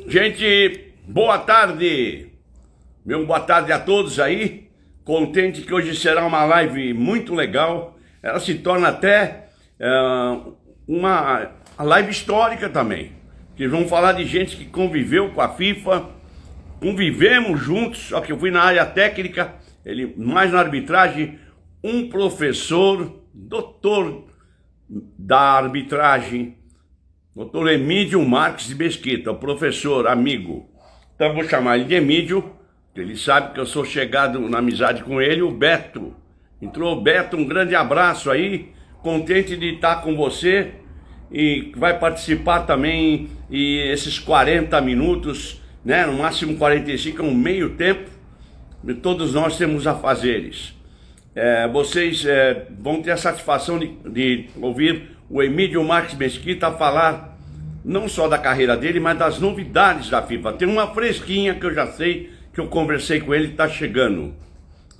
Gente, boa tarde. Meu boa tarde a todos aí. Contente que hoje será uma live muito legal. Ela se torna até uma live histórica também. Que vamos falar de gente que conviveu com a FIFA, convivemos juntos, só que eu fui na área técnica, ele mais na arbitragem, um professor, doutor da arbitragem, doutor Emídio Marques de Mesquita, o professor, amigo. Então eu vou chamar ele de Emídio, ele sabe que eu sou chegado na amizade com ele, o Beto. Entrou o Beto, um grande abraço aí, contente de estar com você e vai participar também, e esses 40 minutos, né, no máximo 45, é um meio tempo, e todos nós temos afazeres. Vocês vão ter a satisfação de ouvir o Emídio Marques Mesquita falar não só da carreira dele, mas das novidades da FIFA. Tem uma fresquinha que eu já sei, que eu conversei com ele, está chegando.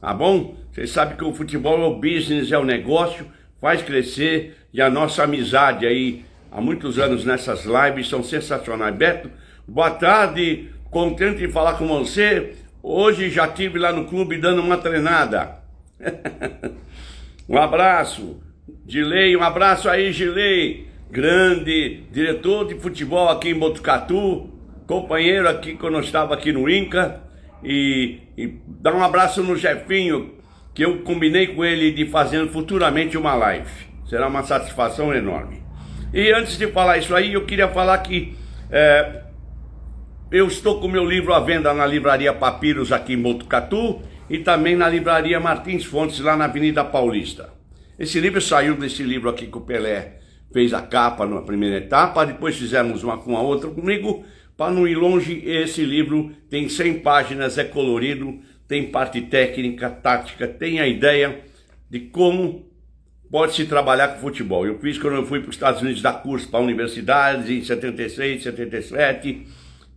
Tá bom? Vocês sabem que o futebol é o business, é o negócio, faz crescer, e a nossa amizade aí, há muitos anos nessas lives, são sensacionais. Beto, boa tarde, contente de falar com você. Hoje já estive lá no clube dando uma treinada. Um abraço, Gilei, um abraço aí, Gilei, grande diretor de futebol aqui em Botucatu, companheiro aqui quando eu estava aqui no INCA, e dá um abraço no Jefinho, que eu combinei com ele de fazer futuramente uma live, será uma satisfação enorme. E antes de falar isso aí, eu queria falar que eu estou com o meu livro à venda na livraria Papiros aqui em Botucatu, e também na livraria Martins Fontes, lá na Avenida Paulista. Esse livro saiu desse livro aqui que o Pelé fez a capa na primeira etapa, depois fizemos uma com a outra comigo, para não ir longe. Esse livro tem 100 páginas, é colorido, tem parte técnica, tática, tem a ideia de como pode se trabalhar com futebol. Eu fiz quando eu fui para os Estados Unidos dar curso para universidades em 76, 77,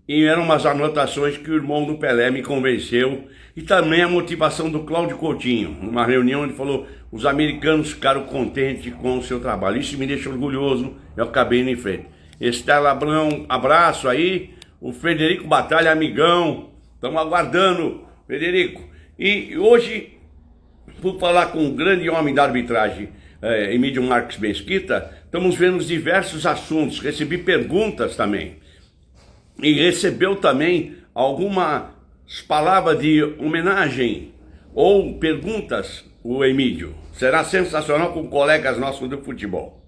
e eram umas anotações que o irmão do Pelé me convenceu, e também a motivação do Cláudio Coutinho. Numa reunião ele falou, os americanos ficaram contentes com o seu trabalho, isso me deixa orgulhoso, eu acabei indo em frente. Estela Abrão, abraço aí, o Frederico Batalha, amigão, estamos aguardando, Frederico. E hoje, por falar com um grande homem da arbitragem, Emídio Marques Mesquita, estamos vendo diversos assuntos, recebi perguntas também. E recebeu também algumas palavras de homenagem ou perguntas, o Emídio. Será sensacional com colegas nossos do futebol.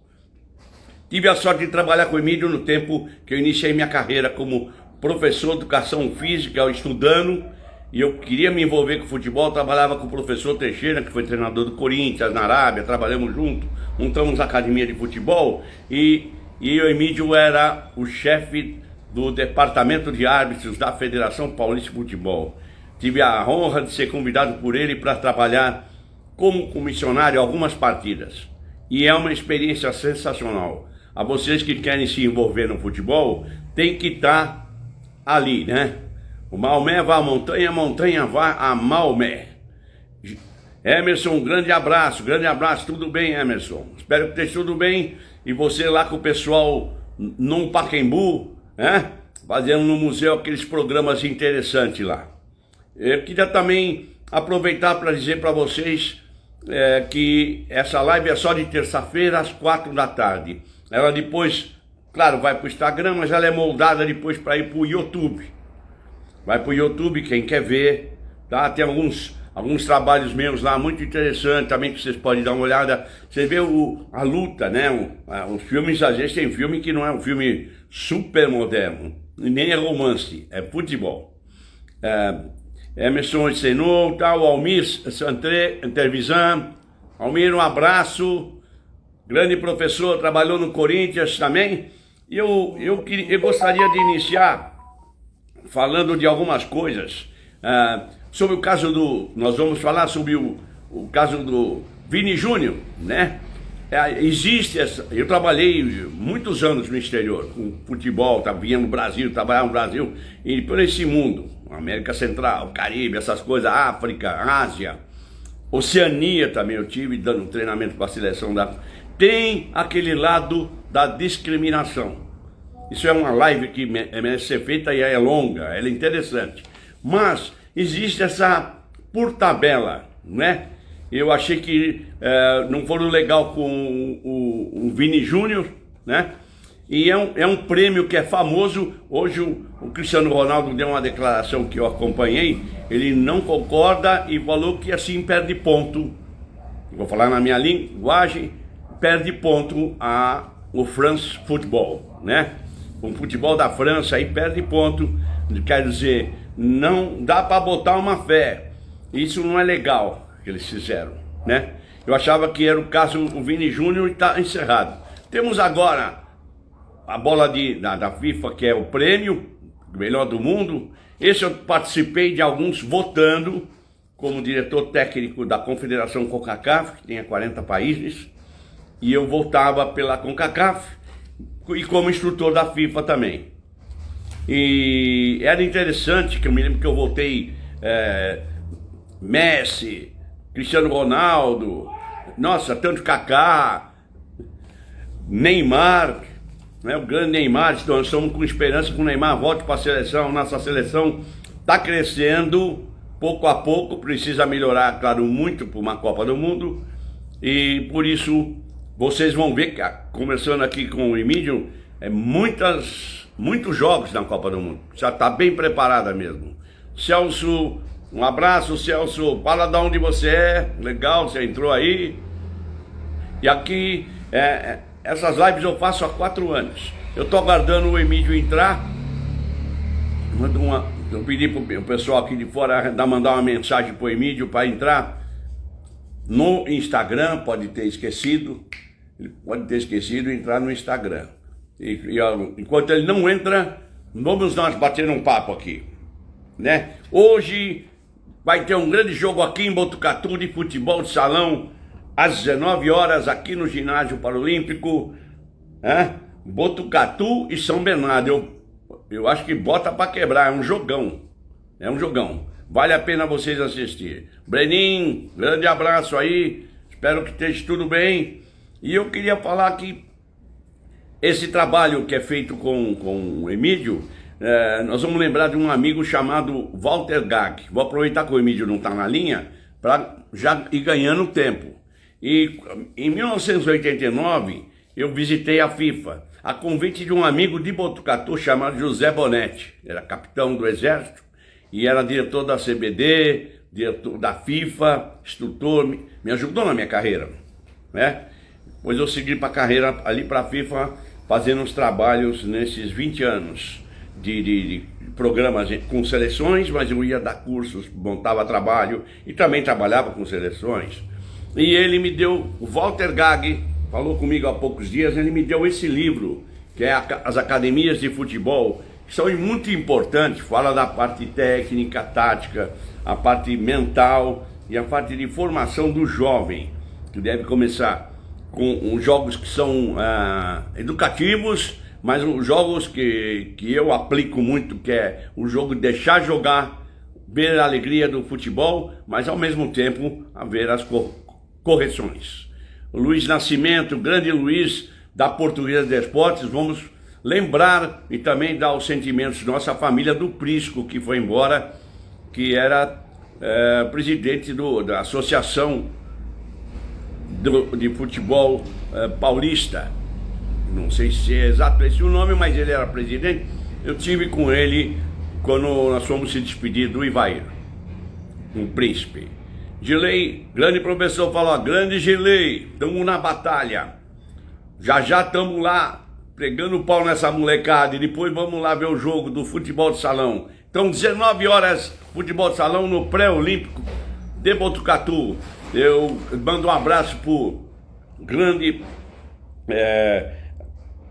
Tive a sorte de trabalhar com o Emídio no tempo que eu iniciei minha carreira como professor de educação física, estudando, e eu queria me envolver com o futebol. Eu trabalhava com o professor Teixeira, que foi treinador do Corinthians, na Arábia, trabalhamos juntos, montamos a academia de futebol, e o Emídio era o chefe do Departamento de Árbitros da Federação Paulista de Futebol. Tive a honra de ser convidado por ele para trabalhar como comissionário em algumas partidas. E é uma experiência sensacional. A vocês que querem se envolver no futebol, tem que estar ali, né? O Maomé vai à montanha, a montanha vai a Maomé. Emerson, um grande abraço, tudo bem, Emerson? Espero que esteja tudo bem. E você lá com o pessoal no Pacaembu, fazendo no museu aqueles programas interessantes lá. Eu queria também aproveitar para dizer para vocês que essa live é só de terça-feira às 4 da tarde. Ela depois, claro, vai para o Instagram, mas ela é moldada depois para ir para o YouTube. Vai para o YouTube, quem quer ver, tá? Tem alguns trabalhos meus lá muito interessantes também, que vocês podem dar uma olhada. Você vê a luta, né? Os filmes, às vezes tem filme que não é um filme super moderno, nem é romance, é futebol. Emerson Senou, tal, Almir Santré, Intervisan. Almir, um abraço, grande professor, trabalhou no Corinthians também. E eu gostaria de iniciar falando de algumas coisas. Sobre o caso nós vamos falar sobre o caso do Vini Júnior, né? Existe eu trabalhei muitos anos no exterior, com futebol, vinha no Brasil, trabalhava no Brasil, e por esse mundo, América Central, Caribe, essas coisas, África, Ásia, Oceania também eu tive, dando treinamento para a seleção tem aquele lado da discriminação. Isso é uma live que merece ser feita e é longa, ela é interessante. Mas existe essa por tabela, né? Eu achei que não foram legal com o Vini Júnior, né? E é um prêmio que é famoso. Hoje o Cristiano Ronaldo deu uma declaração que eu acompanhei. Ele não concorda e falou que assim perde ponto. Vou falar na minha linguagem, perde ponto o France Football, né? O futebol da França aí perde ponto. Quer dizer, não dá para botar uma fé. Isso não é legal que eles fizeram, né? Eu achava que era o caso do Vini Júnior e está encerrado. Temos agora a bola da FIFA, que é o prêmio melhor do mundo. Esse eu participei de alguns votando como diretor técnico da Confederação CONCACAF, que tem 40 países, e eu votava pela CONCACAF e como instrutor da FIFA também. E era interessante, que eu me lembro que eu votei Messi, Cristiano Ronaldo, nossa, tanto Kaká, Neymar, né, o grande Neymar. Nós estamos com esperança que o Neymar volte para a seleção. Nossa seleção está crescendo, pouco a pouco, precisa melhorar, claro, muito para uma Copa do Mundo. E por isso, vocês vão ver, que, conversando aqui com o Emílio, muitos jogos na Copa do Mundo. Já está bem preparada mesmo. Celso, um abraço, Celso. Fala de onde você é. Legal, você entrou aí. E aqui, essas lives eu faço há 4 anos. Eu estou aguardando o Emílio entrar. Eu pedi para o pessoal aqui de fora mandar uma mensagem para o Emílio para entrar no Instagram. Pode ter esquecido. Ele pode ter esquecido e entrar no Instagram. Enquanto ele não entra, vamos nós bater um papo aqui, né? Hoje vai ter um grande jogo aqui em Botucatu de futebol de salão às 19 horas aqui no ginásio paralímpico, né? Botucatu e São Bernardo. Eu acho que bota para quebrar, é um jogão, vale a pena vocês assistirem. Breninho, grande abraço aí, espero que esteja tudo bem. E eu queria falar que esse trabalho que é feito com o Emílio, nós vamos lembrar de um amigo chamado Walter Gag. Vou aproveitar que o Emílio não está na linha para já ir ganhando tempo. E em 1989 eu visitei a FIFA, a convite de um amigo de Botucatu chamado José Bonetti. Era capitão do Exército e era diretor da CBD, diretor da FIFA, instrutor, me ajudou na minha carreira, né? Pois eu segui para a carreira ali para a FIFA, fazendo uns trabalhos nesses 20 anos de programas com seleções, mas eu ia dar cursos, montava trabalho e também trabalhava com seleções. E ele me deu, o Walter Gag falou comigo há poucos dias, ele me deu esse livro, que é As Academias de Futebol, que são muito importantes, fala da parte técnica, tática, a parte mental e a parte de formação do jovem, que deve começar com jogos que são educativos, mas os jogos que eu aplico muito, que é o jogo de deixar jogar, ver a alegria do futebol, mas ao mesmo tempo haver as correções. O Luiz Nascimento, grande Luiz da Portuguesa de Esportes, vamos lembrar e também dar os sentimentos de nossa família do Prisco, que foi embora, que era presidente da Associação de Futebol Paulista. Não sei se é exato esse o nome, mas ele era presidente. Eu tive com ele quando nós fomos se despedir do Ivair, um príncipe. Gilei, grande professor, falou: grande Gilei, estamos na batalha. Já estamos lá pregando o pau nessa molecada e depois vamos lá ver o jogo do futebol de salão. Então, 19 horas, futebol de salão no pré-olímpico de Botucatu. Eu mando um abraço pro grande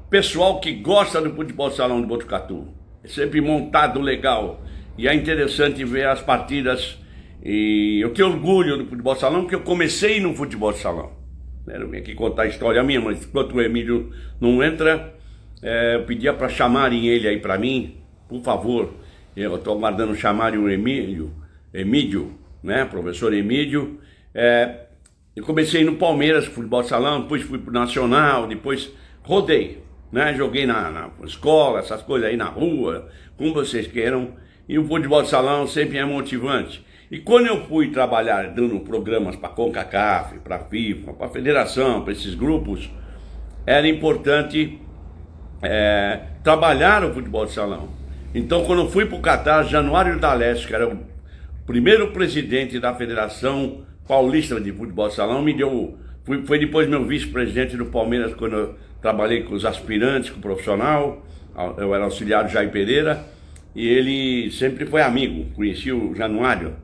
pessoal que gosta do futebol de salão de Botucatu. É sempre montado legal e é interessante ver as partidas. E eu tenho orgulho do futebol de salão, porque eu comecei no futebol de salão. Eu vim aqui contar a história minha, mas enquanto o Emílio não entra, eu pedia para chamarem ele aí para mim, por favor. Eu estou aguardando chamarem o Emílio, né, professor Emílio. Eu comecei no Palmeiras, futebol de salão, depois fui pro Nacional, depois rodei. né? Joguei na escola, essas coisas aí na rua, como vocês queiram. E o futebol de salão sempre é motivante. E quando eu fui trabalhar dando programas para a CONCACAF, para a FIFA, para a Federação, para esses grupos, era importante trabalhar o futebol de salão. Então, quando eu fui para o Catar, Januário D'Alessio, que era o primeiro presidente da Federação Paulista de Futebol de Salão, me deu... Foi depois meu vice-presidente do Palmeiras, quando eu trabalhei com os aspirantes, com o profissional. Eu era auxiliar do Jair Pereira, e ele sempre foi amigo, conheci o Januário,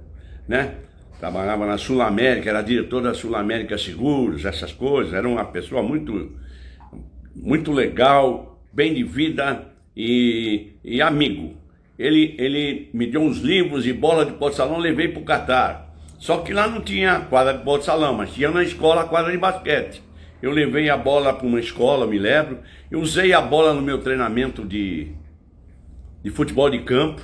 né? Trabalhava na Sul América, era diretor da Sul América Seguros, essas coisas. Era uma pessoa muito legal, bem de vida e amigo. Ele me deu uns livros e bola de futebol de salão, levei para o Catar. Só que lá não tinha quadra de futebol de salão, mas tinha na escola a quadra de basquete. Eu levei a bola para uma escola, me lembro. Eu usei a bola no meu treinamento de futebol de campo,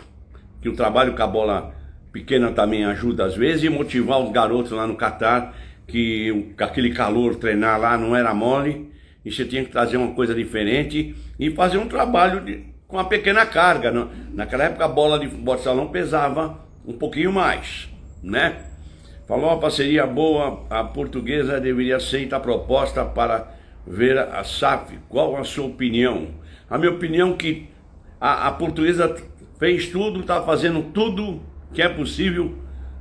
que o trabalho com a bola pequena também ajuda às vezes, e motivar os garotos lá no Catar, que aquele calor, treinar lá não era mole, e você tinha que trazer uma coisa diferente e fazer um trabalho com uma pequena carga. Naquela época a bola de futebol de salão pesava um pouquinho mais, né? Falou uma parceria boa, a Portuguesa deveria aceitar a proposta para ver a SAF. Qual a sua opinião? A minha opinião é que a Portuguesa fez tudo, está fazendo tudo que é possível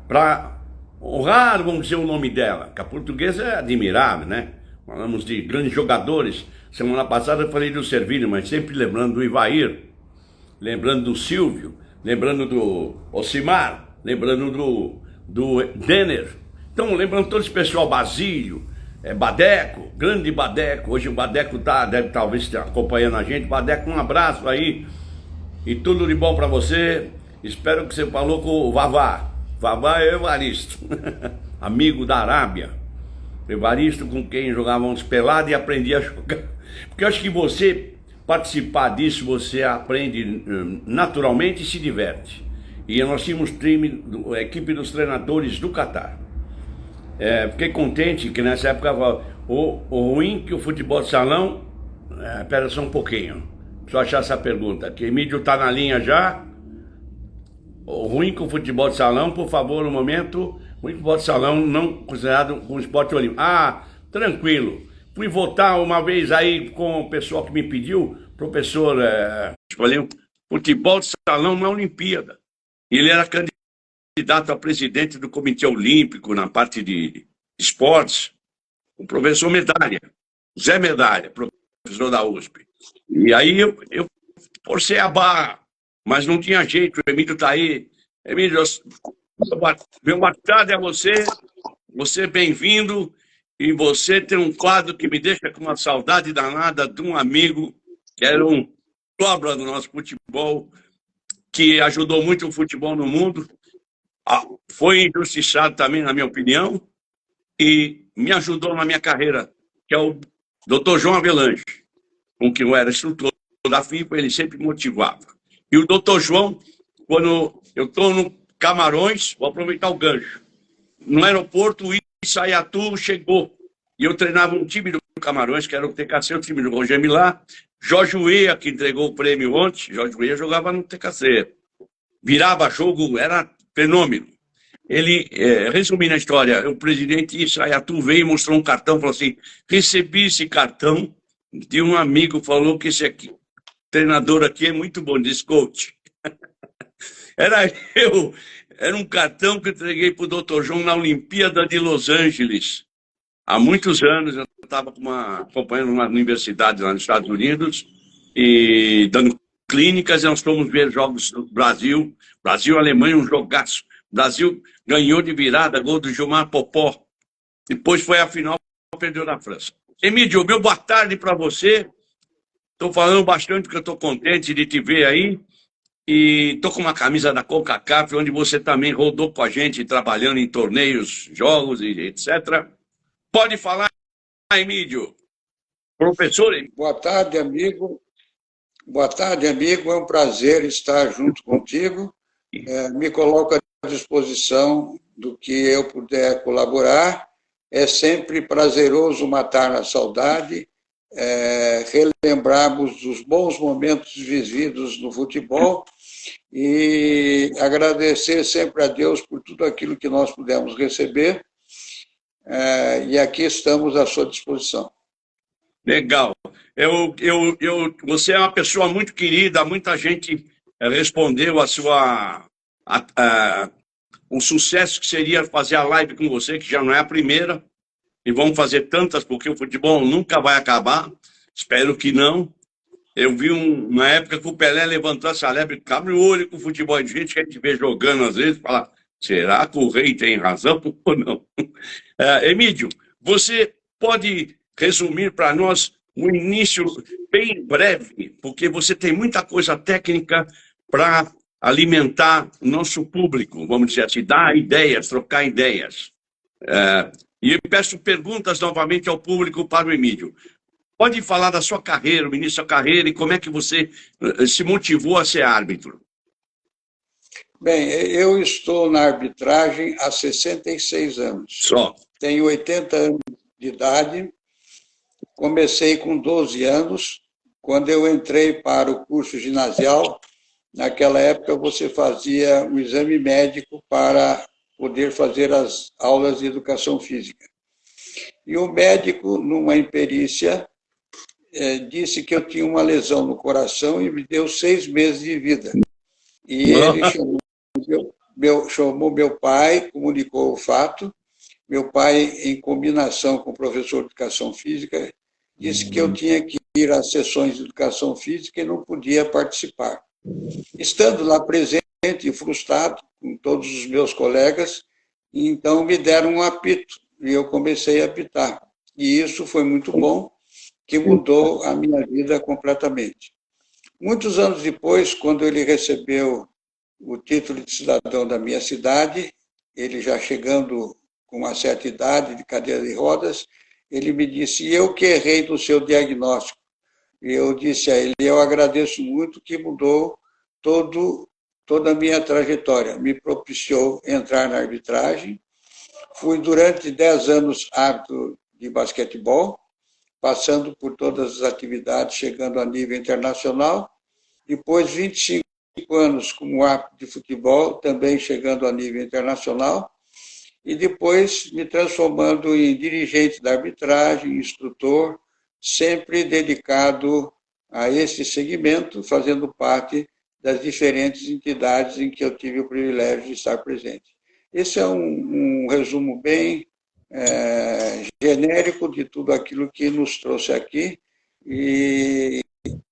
para honrar, vamos dizer, o nome dela. Que a Portuguesa é admirável, né? Falamos de grandes jogadores. Semana passada eu falei do Servilho, mas sempre lembrando do Ivair, lembrando do Silvio, lembrando do Ocimar, lembrando do Denner. Então, lembrando todo esse pessoal, Basílio, Badeco, grande Badeco. Hoje o Badeco deve talvez estar acompanhando a gente. Badeco, um abraço aí e tudo de bom para você. Espero que você falou com o Vavá. Vavá é Evaristo, amigo da Arábia. Evaristo com quem jogávamos pelado e aprendia a jogar. Porque eu acho que você participar disso, você aprende naturalmente e se diverte. E nós tínhamos a equipe dos treinadores do Catar. Fiquei contente que nessa época o ruim que o futebol de salão... Espera só um pouquinho, deixa eu achar essa pergunta. Que Emílio está na linha já. O ruim que o futebol de salão, por favor, no momento... O futebol de salão não considerado um esporte olímpico. Tranquilo. Fui votar uma vez aí com o pessoal que me pediu, professor, falei, futebol de salão na Olimpíada. E ele era candidato a presidente do Comitê Olímpico na parte de esportes, o professor Medalha, Zé Medalha, professor da USP. E aí eu forcei a barra, mas não tinha jeito, o Emílio está aí. Emílio, meu boa tarde a você bem-vindo, e você tem um quadro que me deixa com uma saudade danada de um amigo que era um cobra do nosso futebol, que ajudou muito o futebol no mundo, foi injustiçado também, na minha opinião, e me ajudou na minha carreira, que é o Dr. João Avelange, com quem eu era instrutor da FIFA, ele sempre motivava. E o Dr. João, quando eu estou no Camarões, vou aproveitar o gancho. No aeroporto, o Isaiatu chegou. E eu treinava um time do Camarões, que era o TKC, o time do Roger Milá. Jorge Weah, que entregou o prêmio ontem. Jorge Weah jogava no TKC. Virava jogo, era fenômeno. Ele, resumindo a história, o presidente Isaiatu veio e mostrou um cartão, falou assim, recebi esse cartão de um amigo, falou que esse aqui, treinador aqui é muito bom, disse coach. Era um cartão que eu entreguei para o Dr. João na Olimpíada de Los Angeles. Há muitos anos eu estava acompanhando uma universidade lá nos Estados Unidos e dando clínicas, e nós fomos ver jogos do Brasil, Alemanha, um jogaço. O Brasil ganhou de virada, gol do Gilmar Popó. Depois foi a final, perdeu na França. Emílio, meu boa tarde para você. Estou falando bastante porque eu estou contente de te ver aí. E estou com uma camisa da CONCACAF, onde você também rodou com a gente, trabalhando em torneios, jogos e etc. Pode falar, Emílio. Professor. Boa tarde, amigo. Boa tarde, amigo. É um prazer estar junto contigo. Me coloco à disposição do que eu puder colaborar. É sempre prazeroso matar a saudade relembrarmos os bons momentos vividos no futebol e agradecer sempre a Deus por tudo aquilo que nós pudemos receber. E aqui estamos à sua disposição. Legal. Você é uma pessoa muito querida, muita gente respondeu o sucesso que seria fazer a live com você, que já não é a primeira, e vamos fazer tantas, porque o futebol nunca vai acabar, espero que não. Eu vi uma época que o Pelé levantou essa lebre, abre o olho com o futebol de gente que a gente vê jogando às vezes, fala, será que o rei tem razão ou não? Emídio, você pode resumir para nós um início bem breve, porque você tem muita coisa técnica para alimentar o nosso público, vamos dizer assim, dar ideias, trocar ideias. E eu peço perguntas novamente ao público para o Emídio. Pode falar da sua carreira, o início da carreira, e como é que você se motivou a ser árbitro? Bem, eu estou na arbitragem há 66 anos. Só. Tenho 80 anos de idade. Comecei com 12 anos. Quando eu entrei para o curso ginasial, naquela época você fazia um exame médico para poder fazer as aulas de educação física. E o médico, numa imperícia, disse que eu tinha uma lesão no coração e me deu 6 meses de vida. E ele chamou meu pai, comunicou o fato. Meu pai, em combinação com o professor de educação física, disse que eu tinha que ir às sessões de educação física e não podia participar. Estando lá presente e frustrado com todos os meus colegas, então me deram um apito e eu comecei a apitar. E isso foi muito bom, que mudou a minha vida completamente. Muitos anos depois, quando ele recebeu o título de cidadão da minha cidade, ele já chegando com uma certa idade, de cadeira de rodas, ele me disse, eu que errei no seu diagnóstico. E eu disse a ele, eu agradeço muito que mudou toda a minha trajetória, me propiciou entrar na arbitragem. Fui durante 10 anos árbitro de basquetebol, passando por todas as atividades, chegando a nível internacional. Depois, 25 anos como árbitro de futebol, também chegando a nível internacional. E depois me transformando em dirigente da arbitragem, instrutor, sempre dedicado a esse segmento, fazendo parte das diferentes entidades em que eu tive o privilégio de estar presente. Esse é um resumo bem genérico de tudo aquilo que nos trouxe aqui e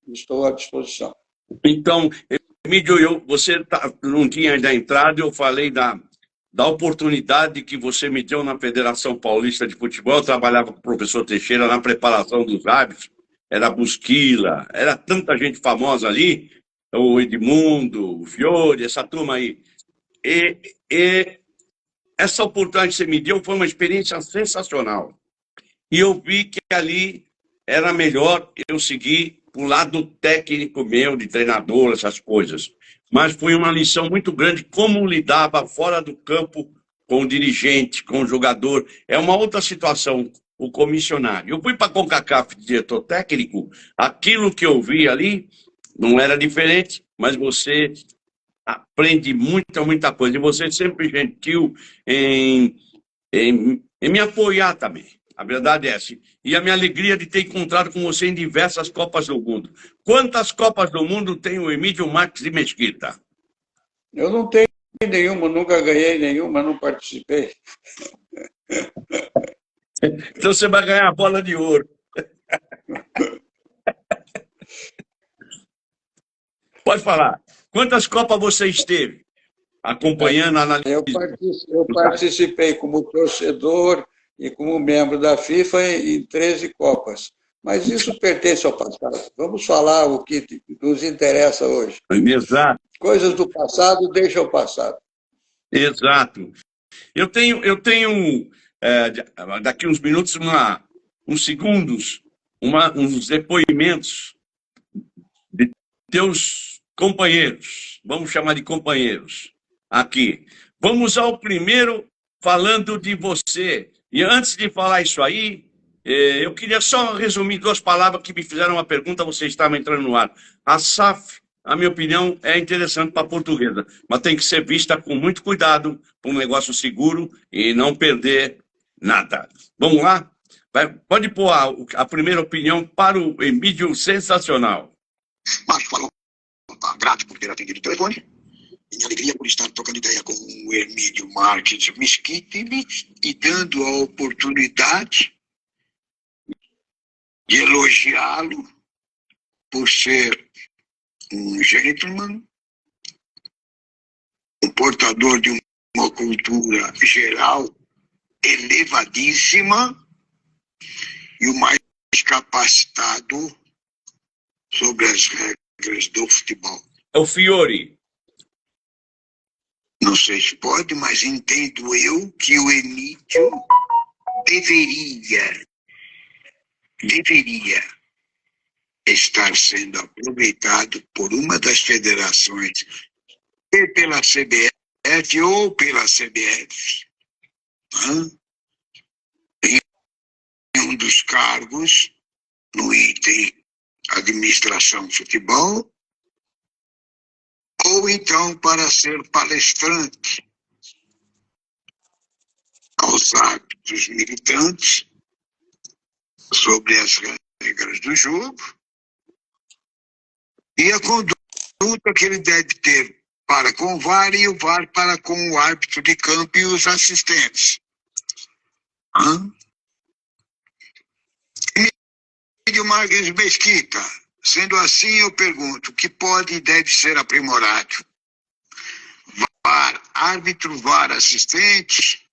estou à disposição. Então, Emídio, você não tinha ainda entrado, eu falei da oportunidade que você me deu na Federação Paulista de Futebol. Eu trabalhava com o professor Teixeira na preparação dos árbitros, era Busquila, era tanta gente famosa ali, o Edmundo, o Fiore, essa turma aí. E essa oportunidade que você me deu foi uma experiência sensacional. E eu vi que ali era melhor eu seguir o lado técnico meu, de treinador, essas coisas. Mas foi uma lição muito grande como lidava fora do campo com o dirigente, com o jogador. É uma outra situação, o comissionário. Eu fui para a CONCACAF de diretor técnico, aquilo que eu vi ali não era diferente, mas você aprende muita coisa. E você sempre gentil em me apoiar também. A verdade é essa. E a minha alegria de ter encontrado com você em diversas Copas do Mundo. Quantas Copas do Mundo tem o Emídio Marques de Mesquita? Eu não tenho nenhuma, nunca ganhei nenhuma, não participei. Então você vai ganhar a bola de ouro. Pode falar. Quantas Copas você esteve acompanhando, analisando? Eu participei como torcedor e como membro da FIFA em 13 Copas. Mas isso pertence ao passado. Vamos falar o que nos interessa hoje. Exato. Coisas do passado, deixa o passado. Exato. Eu tenho daqui uns minutos, uns segundos, uns depoimentos de teus companheiros. Vamos chamar de companheiros aqui. Vamos ao primeiro falando de você. E antes de falar isso aí, Eu queria só resumir duas palavras que me fizeram uma pergunta, você estava entrando no ar. A SAF, a minha opinião, é interessante para a portuguesa, mas tem que ser vista com muito cuidado, para um negócio seguro e não perder nada. Vamos lá? Pode pôr a primeira opinião para o Emílio Sensacional. Márcio falou, grato por ter atendido o telefone. Minha alegria por estar trocando ideia com o Emílio Marques Mesquita e dando a oportunidade de elogiá-lo por ser um gentleman, um portador de uma cultura geral elevadíssima e o mais capacitado sobre as regras do futebol. É o Fiore. Não sei se pode, mas entendo eu que o Emílio deveria estar sendo aproveitado por uma das federações, pela CBF ou pela CBF, em um dos cargos no item administração futebol, ou então para ser palestrante aos árbitros militantes sobre as regras do jogo e a conduta que ele deve ter para com o VAR e o VAR para com o árbitro de campo e os assistentes. Emílio Marques Mesquita, sendo assim, eu pergunto, o que pode e deve ser aprimorado? VAR, árbitro, VAR, assistente?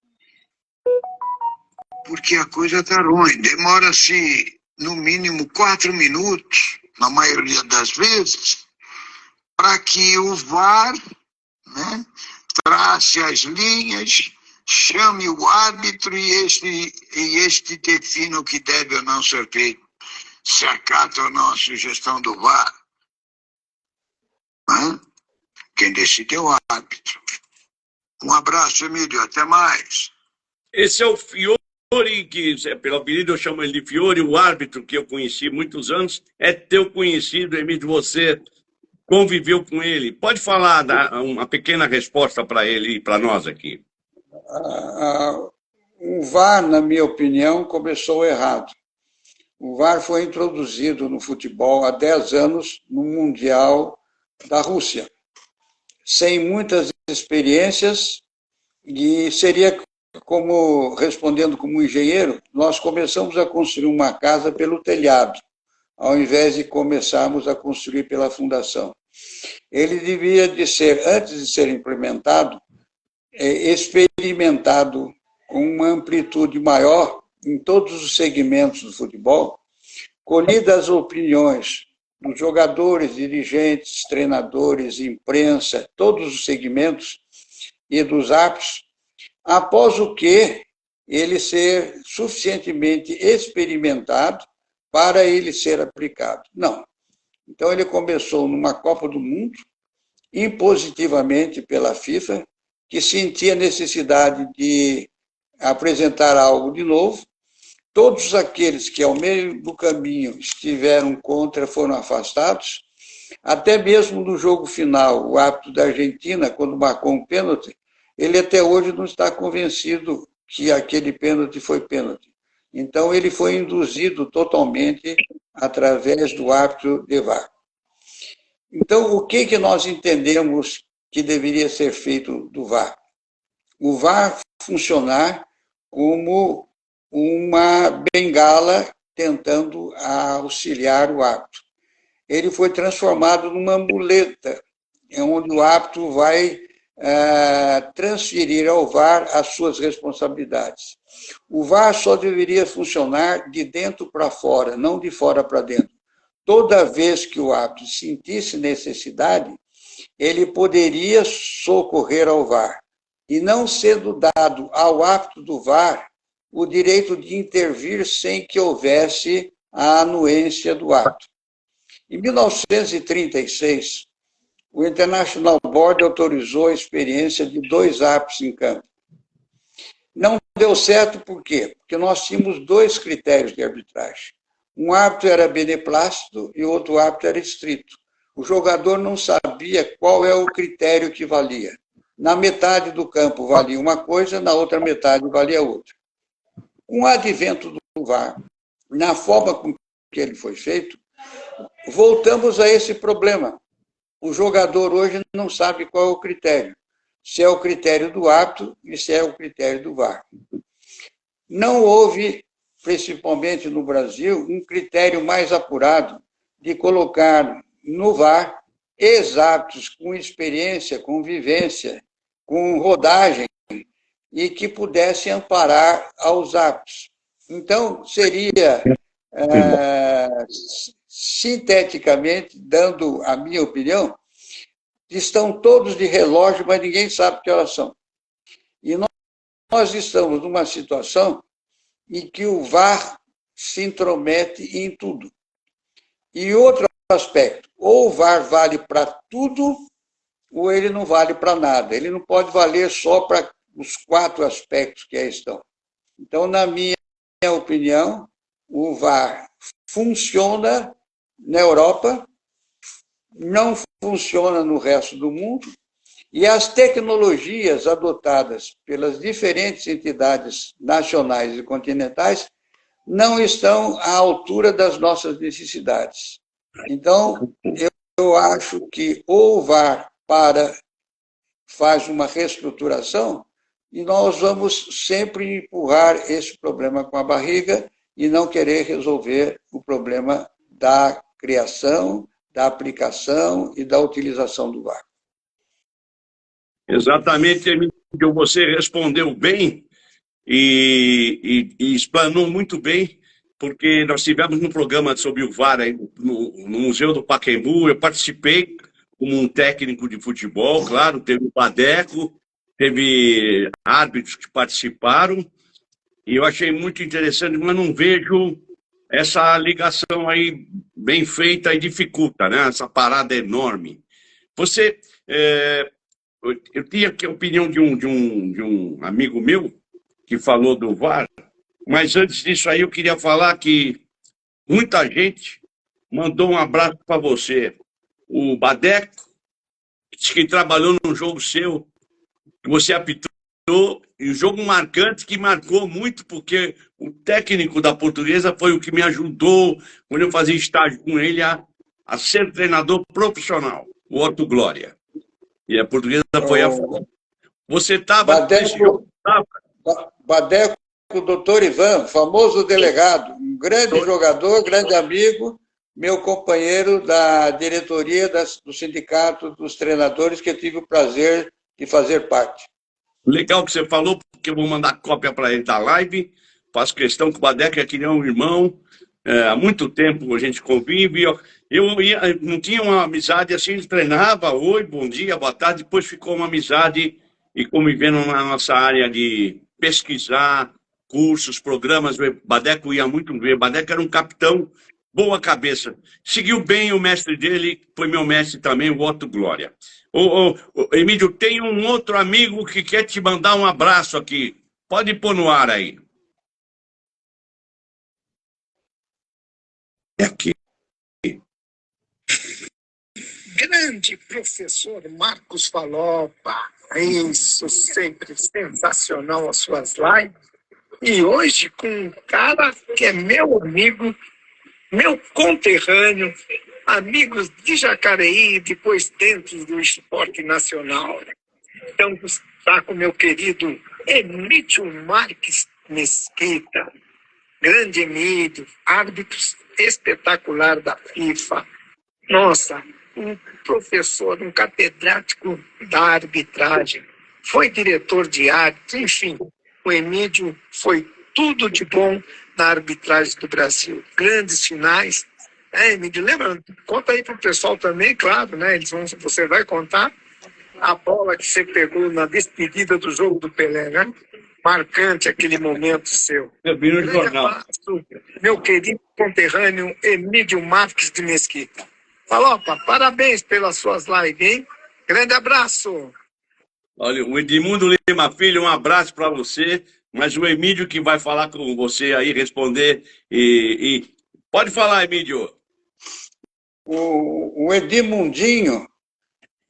Porque a coisa está ruim. Demora-se, no mínimo, 4 minutos, na maioria das vezes, para que o VAR, né, trace as linhas, chame o árbitro e este defina o que deve ou não ser feito. Se acata ou não a sugestão do VAR. Quem decide é o árbitro. Um abraço, Emílio. Até mais. Esse é o Fiore, que pelo apelido eu chamo ele de Fiore, o árbitro que eu conheci muitos anos. É teu conhecido, Emílio, você conviveu com ele. Pode falar, dar uma pequena resposta para ele e para nós aqui. O VAR, na minha opinião, começou errado. O VAR foi introduzido no futebol há 10 anos no Mundial da Rússia, sem muitas experiências, e seria como, respondendo como engenheiro, nós começamos a construir uma casa pelo telhado, ao invés de começarmos a construir pela fundação. Ele devia de ser, antes de ser implementado, experimentado com uma amplitude maior em todos os segmentos do futebol, colhidas as opiniões dos jogadores, dirigentes, treinadores, imprensa, todos os segmentos e dos árbitros, após o que ele ser suficientemente experimentado para ele ser aplicado. Não. Então ele começou numa Copa do Mundo, impositivamente pela FIFA, que sentia necessidade de apresentar algo de novo. Todos aqueles que, ao meio do caminho, estiveram contra foram afastados. Até mesmo no jogo final, o árbitro da Argentina, quando marcou um pênalti, ele até hoje não está convencido que aquele pênalti foi pênalti. Então, ele foi induzido totalmente através do árbitro de VAR. Então, o que nós entendemos que deveria ser feito do VAR? O VAR funcionar como uma bengala tentando auxiliar o árbitro. Ele foi transformado numa muleta, onde o árbitro vai transferir ao VAR as suas responsabilidades. O VAR só deveria funcionar de dentro para fora, não de fora para dentro. Toda vez que o árbitro sentisse necessidade, ele poderia socorrer ao VAR, e não sendo dado ao árbitro do VAR o direito de intervir sem que houvesse a anuência do árbitro. Em 1936, o International Board autorizou a experiência de 2 árbitros em campo. Não deu certo por quê? Porque nós tínhamos dois critérios de arbitragem. Um árbitro era beneplácito e o outro árbitro era estrito. O jogador não sabia qual é o critério que valia. Na metade do campo valia uma coisa, na outra metade valia outra. Com o advento do VAR, na forma com que ele foi feito, voltamos a esse problema. O jogador hoje não sabe qual é o critério. Se é o critério do árbitro e se é o critério do VAR. Não houve, principalmente no Brasil, um critério mais apurado de colocar no VAR ex-árbitros com experiência, com vivência, com rodagem, e que pudessem amparar aos árbitros. Então, seria, sinteticamente, dando a minha opinião, estão todos de relógio, mas ninguém sabe que horas são. E nós estamos numa situação em que o VAR se intromete em tudo. E outro aspecto, ou o VAR vale para tudo, ou ele não vale para nada. Ele não pode valer só para os 4 aspectos que aí estão. Então, na minha opinião, o VAR funciona na Europa, não funciona no resto do mundo, e as tecnologias adotadas pelas diferentes entidades nacionais e continentais não estão à altura das nossas necessidades. Então, eu acho que ou o VAR faz uma reestruturação e nós vamos sempre empurrar esse problema com a barriga e não querer resolver o problema da criação, da aplicação e da utilização do VAR. Exatamente, Emílio, você respondeu bem e explanou muito bem, porque nós tivemos um programa sobre o VAR aí no Museu do Pacaembu. Eu participei como um técnico de futebol, claro, teve o Badeco, teve árbitros que participaram, e eu achei muito interessante, mas não vejo essa ligação aí bem feita e dificulta, né? Essa parada enorme. Você, eu tinha aqui a opinião de um amigo meu que falou do VAR, mas antes disso aí eu queria falar que muita gente mandou um abraço para você. O Badeco disse que trabalhou num jogo seu, que você apitou, e um jogo marcante que marcou muito, porque o técnico da Portuguesa foi o que me ajudou, quando eu fazia estágio com ele, a ser treinador profissional, o Otto Glória. E a Portuguesa foi a... Você estava nesse jogo? Badeco, doutor Ivan, famoso delegado, um grande jogador, grande amigo, meu companheiro da diretoria do Sindicato dos Treinadores, que eu tive o prazer de fazer parte. Legal que você falou, porque eu vou mandar cópia para ele da live. Faço questão que o Badeco é que nem um irmão. Há muito tempo a gente convive. Eu não tinha uma amizade assim, ele treinava, oi, bom dia, boa tarde, depois ficou uma amizade e convivendo na nossa área de pesquisar cursos, programas. O Badeco ia muito ver. Badeco era um capitão, boa cabeça. Seguiu bem o mestre dele, foi meu mestre também, o Otto Glória. Emílio, tem um outro amigo que quer te mandar um abraço aqui. Pode pôr no ar aí. É aqui. Grande professor Marcos Falopa. Isso, sempre sensacional as suas lives. E hoje com um cara que é meu amigo, meu conterrâneo, amigos de Jacareí, depois dentro do esporte nacional. Então, está com meu querido Emílio Marques Mesquita, grande Emílio, árbitro espetacular da FIFA. Nossa, um professor, um catedrático da arbitragem, foi diretor de árbitro, enfim, o Emílio foi tudo de bom na arbitragem do Brasil. Grandes finais. Emílio, lembra? Conta aí para o pessoal também, claro, né? Você vai contar a bola que você pegou na despedida do jogo do Pelé, né? Marcante aquele momento seu. Eu vi no jornal. Abraço, meu querido conterrâneo Emílio Marques de Mesquita. Falopa, parabéns pelas suas lives, hein? Grande abraço. Olha, o Edmundo Lima Filho, um abraço para você. mas o Emílio que vai falar com você aí, responder. Pode falar, Emílio. O Edmundinho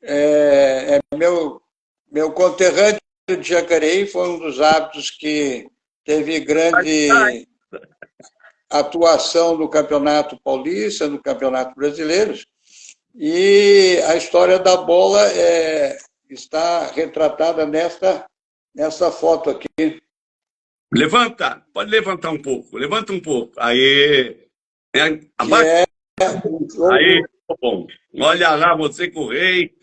é meu conterrâneo de Jacareí, foi um dos árbitros que teve grande atuação no Campeonato Paulista, no Campeonato Brasileiro, e a história da bola está retratada nessa foto aqui. Levanta, pode levantar um pouco, levanta um pouco. Aí, Que um jogo... aí, bom. Olha lá, você com o rei,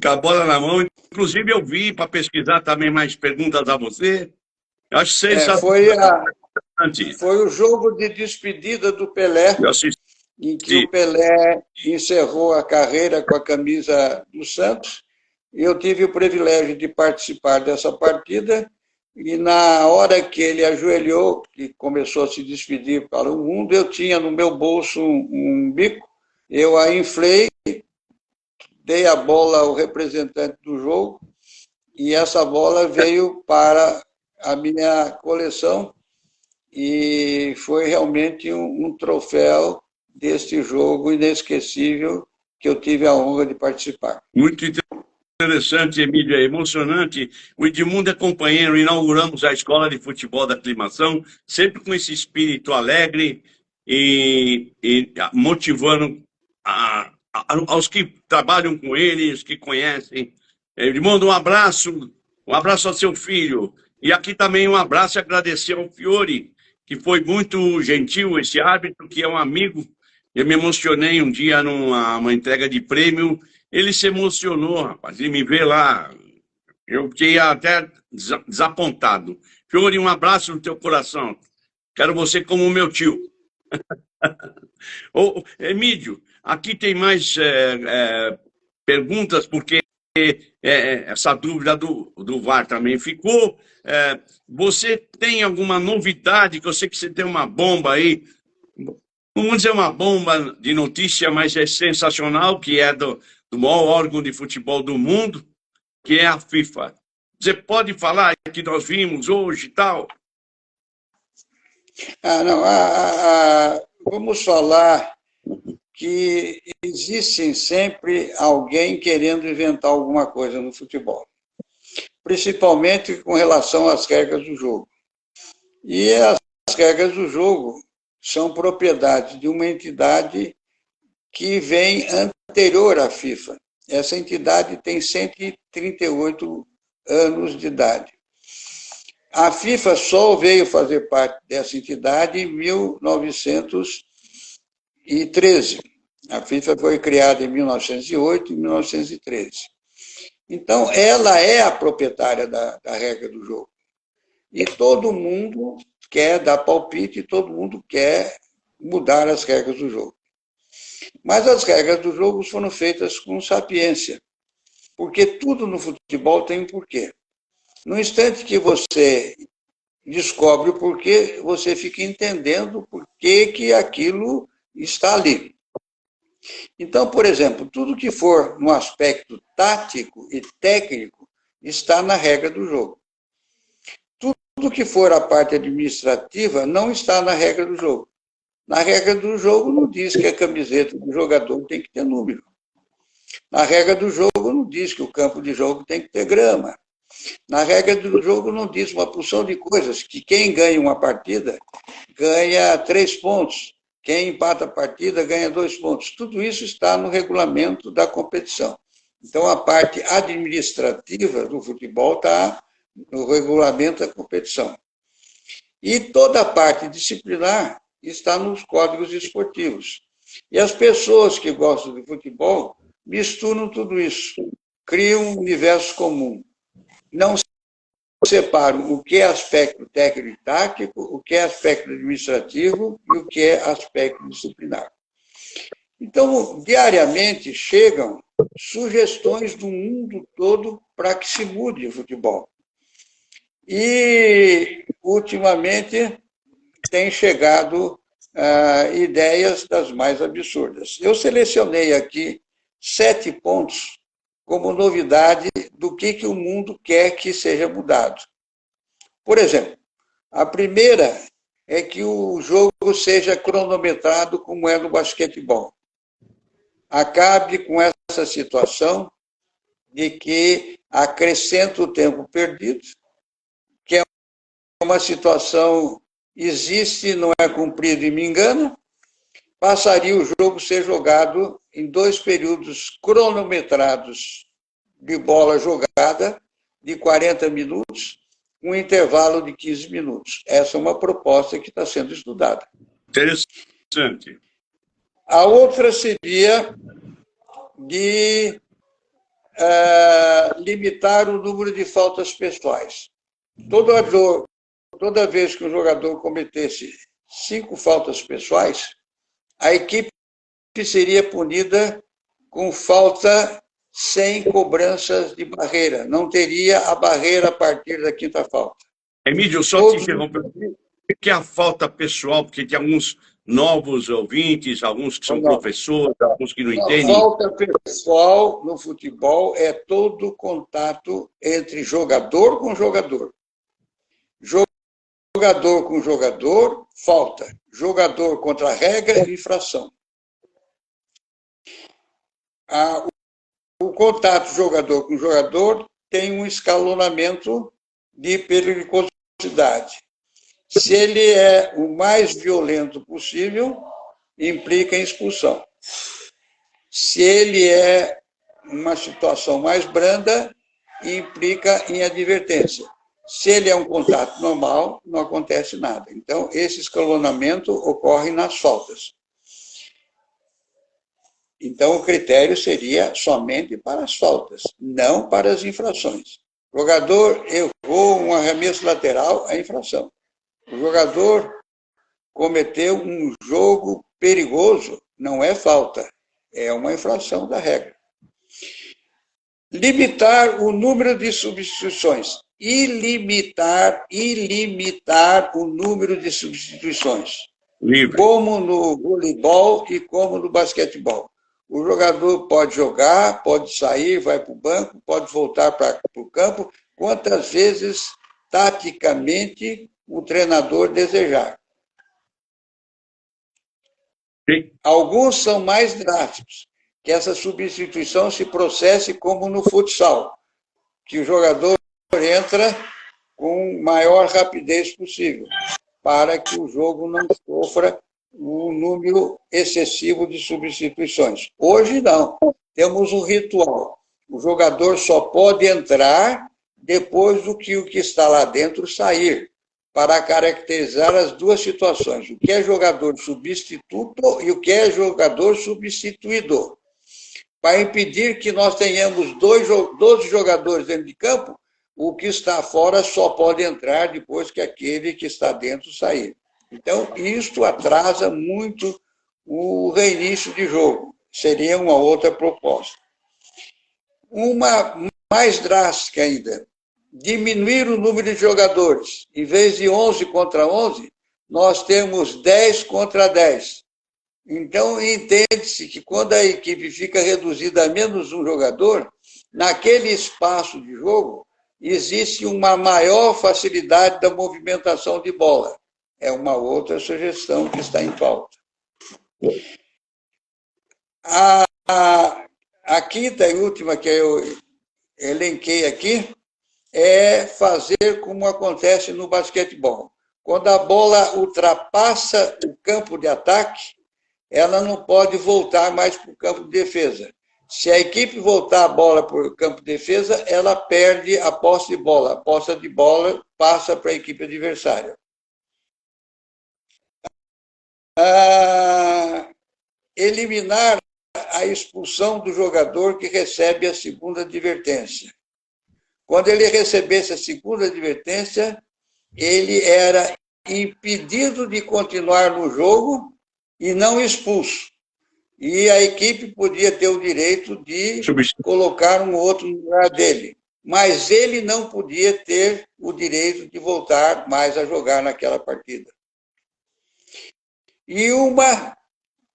com a bola na mão. Inclusive, eu vi para pesquisar também mais perguntas a você. Eu acho sensacional. Foi o jogo de despedida do Pelé, em que o Pelé encerrou a carreira com a camisa do Santos. Eu tive o privilégio de participar dessa partida, e na hora que ele ajoelhou, que começou a se despedir para o mundo, eu tinha no meu bolso um bico, eu a inflei, dei a bola ao representante do jogo, e essa bola veio para a minha coleção, e foi realmente um troféu deste jogo inesquecível que eu tive a honra de participar. Muito interessante, Emílio, é emocionante. O Edmundo é companheiro, inauguramos a Escola de Futebol da Aclimação, sempre com esse espírito alegre e motivando aos que trabalham com ele, os que conhecem. Edmundo, um abraço ao seu filho. E aqui também um abraço e agradecer ao Fiore, que foi muito gentil, esse árbitro, que é um amigo. Eu me emocionei um dia numa entrega de prêmio. Ele se emocionou, rapaz, e me vê lá. Eu fiquei até desapontado. Fiore, um abraço no teu coração. Quero você como meu tio. Emílio, aqui tem mais perguntas, porque essa dúvida do VAR também ficou. Você tem alguma novidade, que eu sei que você tem uma bomba aí, não vou dizer uma bomba de notícia, mas é sensacional, que é do maior órgão de futebol do mundo, que é a FIFA. Você pode falar que nós vimos hoje e tal? Vamos falar que existe sempre alguém querendo inventar alguma coisa no futebol, principalmente com relação às regras do jogo. E as regras do jogo são propriedade de uma entidade que vem anterior à FIFA. Essa entidade tem 138 anos de idade. A FIFA só veio fazer parte dessa entidade em 1913. A FIFA foi criada em 1908 e 1913. Então, ela é a proprietária da regra do jogo. E todo mundo quer dar palpite, e todo mundo quer mudar as regras do jogo. Mas as regras do jogo foram feitas com sapiência, porque tudo no futebol tem um porquê. No instante que você descobre o porquê, você fica entendendo por que aquilo está ali. Então, por exemplo, tudo que for no aspecto tático e técnico está na regra do jogo. Tudo que for a parte administrativa não está na regra do jogo. Na regra do jogo não diz que a camiseta do jogador tem que ter número. Na regra do jogo não diz que o campo de jogo tem que ter grama. Na regra do jogo não diz uma porção de coisas, que quem ganha uma partida ganha 3 pontos, quem empata a partida ganha 2 pontos. Tudo isso está no regulamento da competição. Então, a parte administrativa do futebol está no regulamento da competição. E toda a parte disciplinar está nos códigos esportivos. E as pessoas que gostam de futebol misturam tudo isso, criam um universo comum. Não separam o que é aspecto técnico e tático, o que é aspecto administrativo e o que é aspecto disciplinar. Então, diariamente chegam sugestões do mundo todo para que se mude o futebol. E, ultimamente, tem chegado ideias das mais absurdas. Eu selecionei aqui 7 pontos como novidade do que o mundo quer que seja mudado. Por exemplo, a primeira é que o jogo seja cronometrado como é no basquetebol. Acabe com essa situação de que acrescenta o tempo perdido, que é uma situação, existe, não é cumprido e me engana, passaria o jogo a ser jogado em 2 períodos cronometrados de bola jogada, de 40 minutos, um intervalo de 15 minutos. Essa é uma proposta que está sendo estudada. Interessante. A outra seria de limitar o número de faltas pessoais. Toda vez que o jogador cometesse 5 faltas pessoais, a equipe seria punida com falta sem cobranças de barreira. Não teria a barreira a partir da 5ª falta. Emílio, só te interromper. O que é a falta pessoal? Porque tem alguns novos ouvintes, alguns que são professores, alguns que não entendem. A falta pessoal no futebol é todo contato entre jogador com jogador. Jogador com jogador, falta. Jogador contra a regra, infração. O contato jogador com jogador tem um escalonamento de periculosidade. Se ele é o mais violento possível, implica em expulsão. Se ele é uma situação mais branda, implica em advertência. Se ele é um contato normal, não acontece nada. Então, esse escalonamento ocorre nas faltas. Então, o critério seria somente para as faltas, não para as infrações. O jogador errou um arremesso lateral, é infração. O jogador cometeu um jogo perigoso, não é falta, é uma infração da regra. Limitar o número de substituições. Ilimitar o número de substituições. Livre. Como no voleibol e como no basquetebol. O jogador pode jogar, pode sair, vai para o banco, pode voltar para o campo, quantas vezes, taticamente, o treinador desejar. Sim. Alguns são mais drásticos, que essa substituição se processe como no futsal, que o jogador entra com maior rapidez possível, para que o jogo não sofra um número excessivo de substituições. Hoje, não. Temos um ritual. O jogador só pode entrar depois do que o que está lá dentro sair, para caracterizar as duas situações, o que é jogador substituto e o que é jogador substituído. Para impedir que nós tenhamos 12 jogadores dentro de campo, o que está fora só pode entrar depois que aquele que está dentro sair. Então, isto atrasa muito o reinício de jogo. Seria uma outra proposta. Uma mais drástica ainda, diminuir o número de jogadores. Em vez de 11 contra 11, nós temos 10 contra 10. Então, entende-se que quando a equipe fica reduzida a menos um jogador, naquele espaço de jogo, existe uma maior facilidade da movimentação de bola. É uma outra sugestão que está em pauta. A quinta e última que eu elenquei aqui é fazer como acontece no basquetebol. Quando a bola ultrapassa o campo de ataque, ela não pode voltar mais para o campo de defesa. Se a equipe voltar a bola para o campo de defesa, ela perde a posse de bola. A posse de bola passa para a equipe adversária. Eliminar a expulsão do jogador que recebe a segunda advertência. Quando ele recebesse a segunda advertência, ele era impedido de continuar no jogo e não expulso. E a equipe podia ter o direito de colocar um outro no lugar dele. Mas ele não podia ter o direito de voltar mais a jogar naquela partida. E uma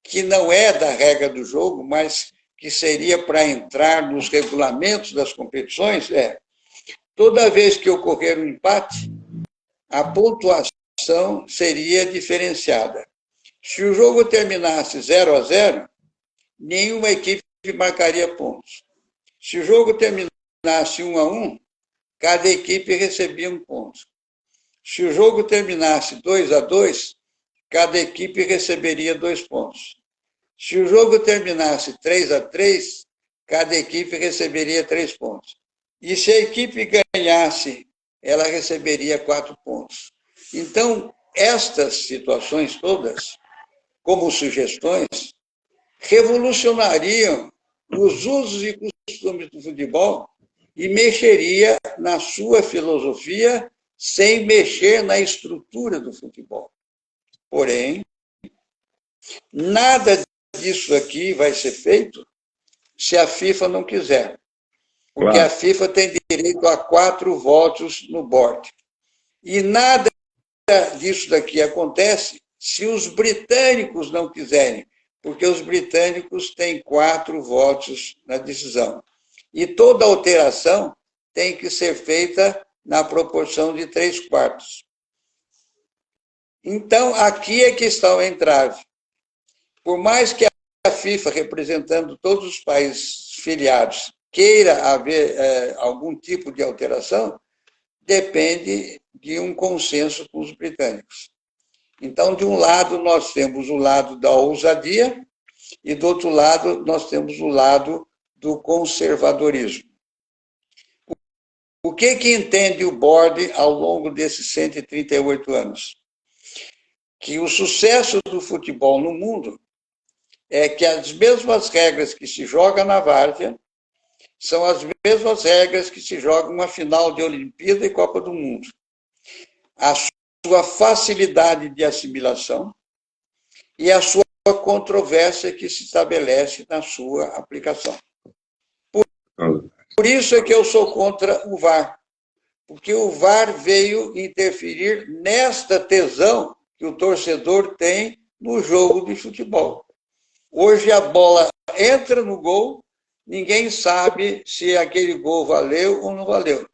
que não é da regra do jogo, mas que seria para entrar nos regulamentos das competições, é toda vez que ocorrer um empate, a pontuação seria diferenciada. Se o jogo terminasse 0-0, nenhuma equipe marcaria pontos. Se o jogo terminasse 1-1, cada equipe recebia um ponto. Se o jogo terminasse 2-2, cada equipe receberia 2 pontos. Se o jogo terminasse 3-3, cada equipe receberia 3 pontos. E se a equipe ganhasse, ela receberia 4 pontos. Então, estas situações todas, como sugestões, revolucionariam os usos e costumes do futebol e mexeria na sua filosofia sem mexer na estrutura do futebol. Porém, nada disso aqui vai ser feito se a FIFA não quiser. Porque a FIFA tem direito a 4 votos no board. E nada disso daqui acontece se os britânicos não quiserem, porque os britânicos têm 4 votos na decisão. E toda alteração tem que ser feita na proporção de 3/4. Então, aqui é que está o entrave. Por mais que a FIFA, representando todos os países filiados, queira haver algum tipo de alteração, depende de um consenso com os britânicos. Então, de um lado, nós temos o lado da ousadia e, do outro lado, nós temos o lado do conservadorismo. O que entende o board ao longo desses 138 anos? Que o sucesso do futebol no mundo é que as mesmas regras que se joga na várzea são as mesmas regras que se jogam uma final de Olimpíada e Copa do Mundo. A sua facilidade de assimilação e a sua controvérsia que se estabelece na sua aplicação. Por isso é que eu sou contra o VAR, porque o VAR veio interferir nesta tesão que o torcedor tem no jogo de futebol. Hoje a bola entra no gol, ninguém sabe se aquele gol valeu ou não valeu.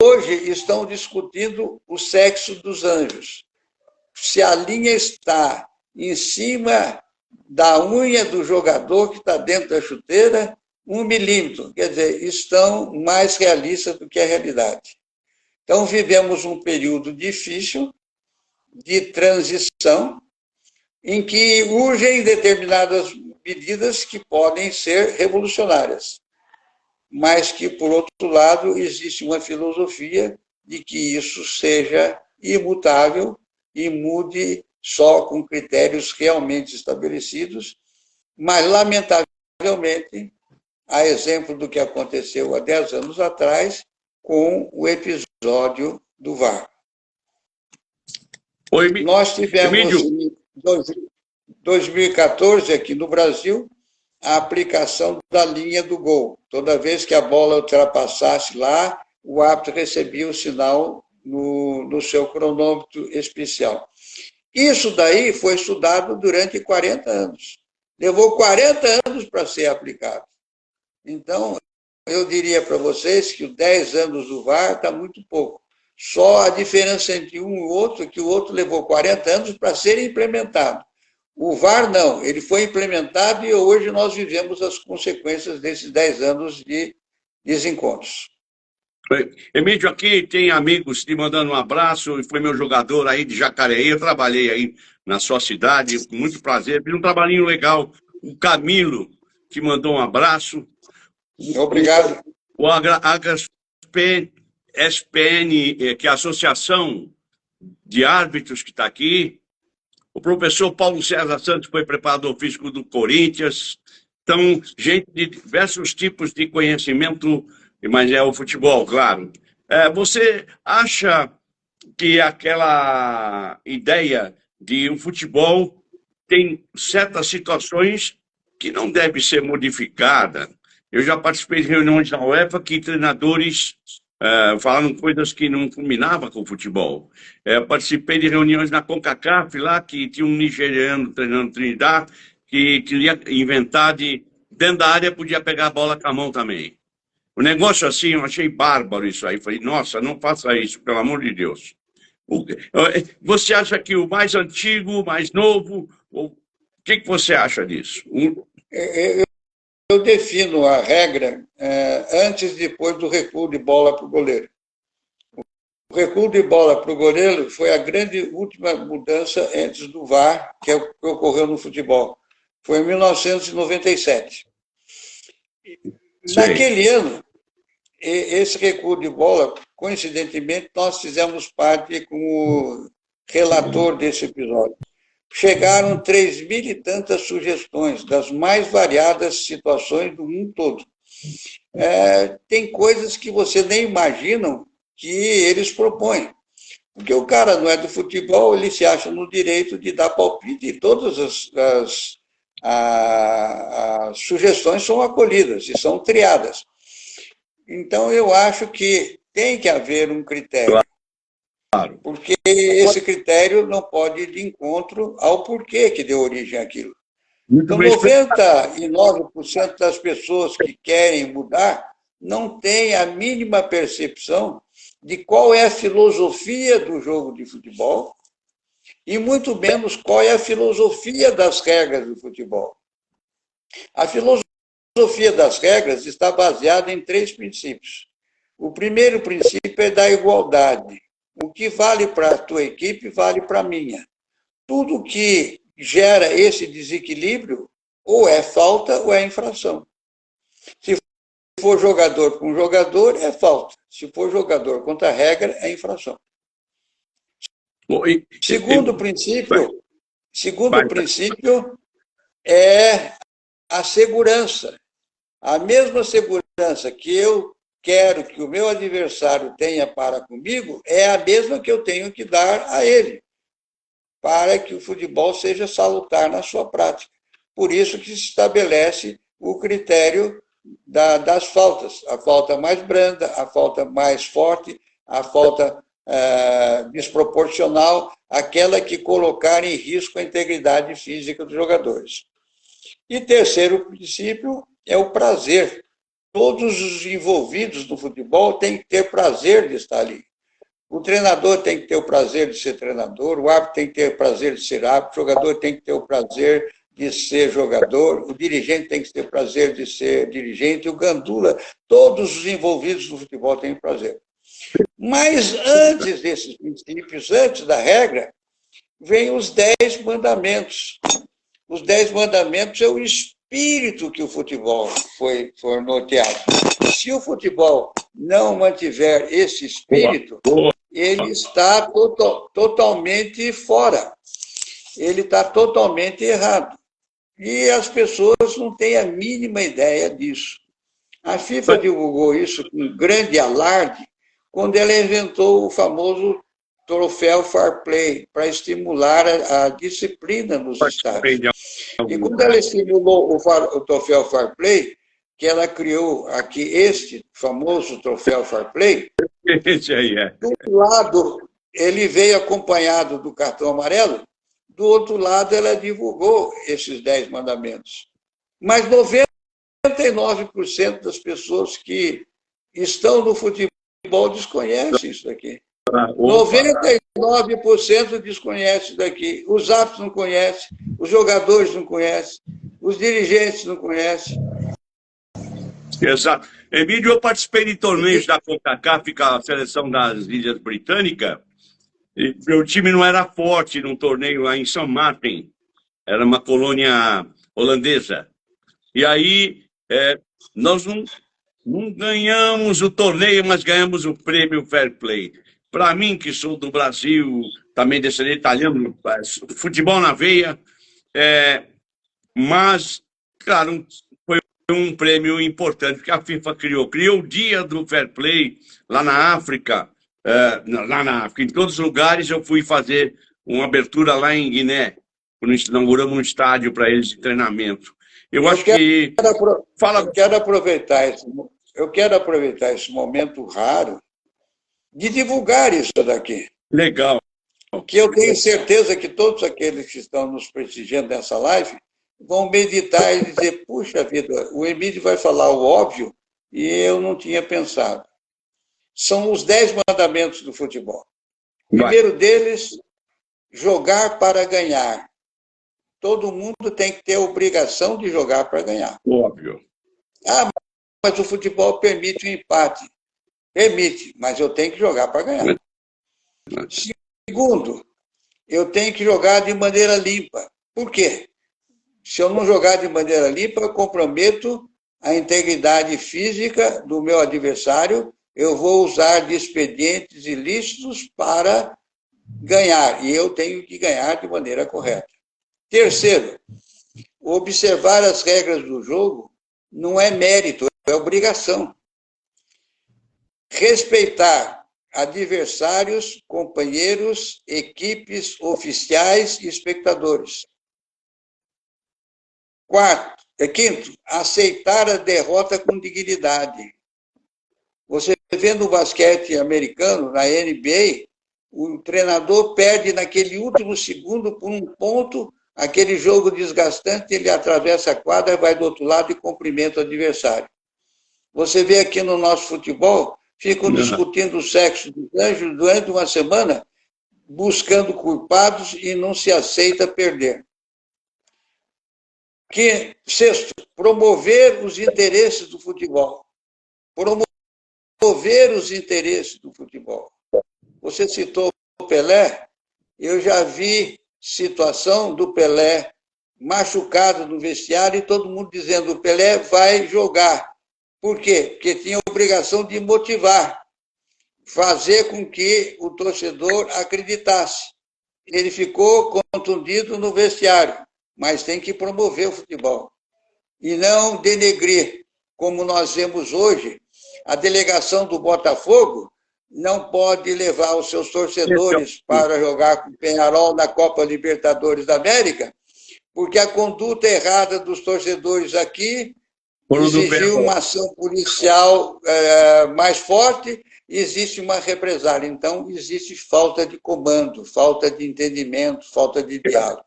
Hoje estão discutindo o sexo dos anjos. Se a linha está em cima da unha do jogador que está dentro da chuteira, 1 milímetro. Quer dizer, estão mais realistas do que a realidade. Então, vivemos um período difícil de transição em que urgem determinadas medidas que podem ser revolucionárias, mas que, por outro lado, existe uma filosofia de que isso seja imutável e mude só com critérios realmente estabelecidos, mas, lamentavelmente, a exemplo do que aconteceu há 10 anos atrás com o episódio do VAR. Nós tivemos, em 2014, aqui no Brasil, a aplicação da linha do gol. Toda vez que a bola ultrapassasse lá, o árbitro recebia o sinal no seu cronômetro especial. Isso daí foi estudado durante 40 anos. Levou 40 anos para ser aplicado. Então, eu diria para vocês que os 10 anos do VAR está muito pouco. Só a diferença entre um e o outro é que o outro levou 40 anos para ser implementado. O VAR não, ele foi implementado e hoje nós vivemos as consequências desses 10 anos de desencontros. Emílio, aqui tem amigos te mandando um abraço, e foi meu jogador aí de Jacareí, eu trabalhei aí na sua cidade, com muito prazer, fiz um trabalhinho legal. O Camilo te mandou um abraço. Obrigado. O SPN, que é a Associação de Árbitros que está aqui. O professor Paulo César Santos foi preparador físico do Corinthians. Então, gente de diversos tipos de conhecimento, mas é o futebol, claro. Você acha que aquela ideia de um futebol tem certas situações que não deve ser modificada? Eu já participei de reuniões na UEFA que treinadores falaram coisas que não combinavam com o futebol. Participei de reuniões na CONCACAF lá, que tinha um nigeriano treinando Trinidad, que queria inventar dentro da área, podia pegar a bola com a mão também. O negócio assim, eu achei bárbaro isso aí. Falei, nossa, não faça isso, pelo amor de Deus. Você acha que o mais antigo, o mais novo, o que você acha disso? Eu defino a regra antes e depois do recuo de bola para o goleiro. O recuo de bola para o goleiro foi a grande última mudança antes do VAR que ocorreu no futebol. Foi em 1997. Naquele ano, esse recuo de bola, coincidentemente, nós fizemos parte como relator desse episódio. Chegaram 3.000 e tantas sugestões, das mais variadas situações do mundo todo. Tem coisas que você nem imagina que eles propõem. Porque o cara não é do futebol, ele se acha no direito de dar palpite e todas as sugestões são acolhidas e são triadas. Então, eu acho que tem que haver um critério. Claro. Porque esse critério não pode ir de encontro ao porquê que deu origem àquilo. Então, 99% das pessoas que querem mudar não têm a mínima percepção de qual é a filosofia do jogo de futebol e muito menos qual é a filosofia das regras do futebol. A filosofia das regras está baseada em 3 princípios. O primeiro princípio é da igualdade. O que vale para a tua equipe vale para a minha. Tudo que gera esse desequilíbrio ou é falta ou é infração. Se for jogador com jogador, é falta. Se for jogador contra a regra, é infração. Segundo princípio é a segurança. A mesma segurança que eu quero que o meu adversário tenha para comigo é a mesma que eu tenho que dar a ele, para que o futebol seja salutar na sua prática. Por isso que se estabelece o critério das faltas. A falta mais branda, a falta mais forte, a falta desproporcional, aquela que colocar em risco a integridade física dos jogadores. E terceiro princípio é o prazer. Todos os envolvidos no futebol têm que ter prazer de estar ali. O treinador tem que ter o prazer de ser treinador, o árbitro tem que ter o prazer de ser árbitro, o jogador tem que ter o prazer de ser jogador, o dirigente tem que ter o prazer de ser dirigente, o gandula, todos os envolvidos no futebol têm prazer. Mas antes desses princípios, antes da regra, vem os 10 mandamentos. Os 10 mandamentos é o espírito que o futebol foi norteado. Se o futebol não mantiver esse espírito, ele está totalmente fora. Ele está totalmente errado. E as pessoas não têm a mínima ideia disso. A FIFA divulgou isso com grande alarde quando ela inventou o famoso troféu Fair Play, para estimular a disciplina nos estádios. E quando ela estimulou o troféu Fair Play, que ela criou aqui este famoso troféu Fair Play, do outro lado, ele veio acompanhado do cartão amarelo, do outro lado, ela divulgou esses 10 mandamentos. Mas 99% das pessoas que estão no futebol desconhecem isso daqui. 99% desconhece daqui. Os árbitros não conhecem, os jogadores não conhecem, os dirigentes não conhecem. Exato. Emílio, eu participei de torneios da CONCACAF, a seleção das Ilhas Britânicas, e meu time não era forte num torneio lá em St. Martin, era uma colônia holandesa. E aí, nós não ganhamos o torneio, mas ganhamos o prêmio Fair Play. Para mim, que sou do Brasil, também descendente italiano, futebol na veia, mas, claro, foi um prêmio importante, porque a FIFA criou o dia do Fair Play lá na África, em todos os lugares eu fui fazer uma abertura lá em Guiné, quando inauguramos um estádio para eles de treinamento. Eu quero aproveitar esse momento raro de divulgar isso daqui. Legal. Que eu tenho certeza que todos aqueles que estão nos prestigiando nessa live vão meditar e dizer, puxa vida, o Emílio vai falar o óbvio, e eu não tinha pensado. São os 10 mandamentos do futebol. O primeiro deles, jogar para ganhar. Todo mundo tem que ter a obrigação de jogar para ganhar. Óbvio. Ah, mas o futebol permite o empate. Permite, mas eu tenho que jogar para ganhar. Segundo, eu tenho que jogar de maneira limpa. Por quê? Se eu não jogar de maneira limpa, eu comprometo a integridade física do meu adversário, eu vou usar de expedientes ilícitos para ganhar, e eu tenho que ganhar de maneira correta. Terceiro, observar as regras do jogo não é mérito, é obrigação. Respeitar adversários, companheiros, equipes, oficiais e espectadores. Quinto, aceitar a derrota com dignidade. Você vê no basquete americano, na NBA, o treinador perde naquele último segundo por um ponto, aquele jogo desgastante, ele atravessa a quadra, vai do outro lado e cumprimenta o adversário. Você vê aqui no nosso futebol, ficam discutindo o sexo dos anjos durante uma semana, buscando culpados e não se aceita perder. Sexto, promover os interesses do futebol. Promover os interesses do futebol. Você citou o Pelé, eu já vi situação do Pelé machucado no vestiário e todo mundo dizendo o Pelé vai jogar. Por quê? Porque tinha a obrigação de motivar, fazer com que o torcedor acreditasse. Ele ficou contundido no vestiário, mas tem que promover o futebol. E não denegrir, como nós vemos hoje, a delegação do Botafogo não pode levar os seus torcedores para jogar com o Peñarol na Copa Libertadores da América, porque a conduta errada dos torcedores aqui exigiu uma ação policial mais forte, existe uma represália. Então, existe falta de comando, falta de entendimento, falta de diálogo.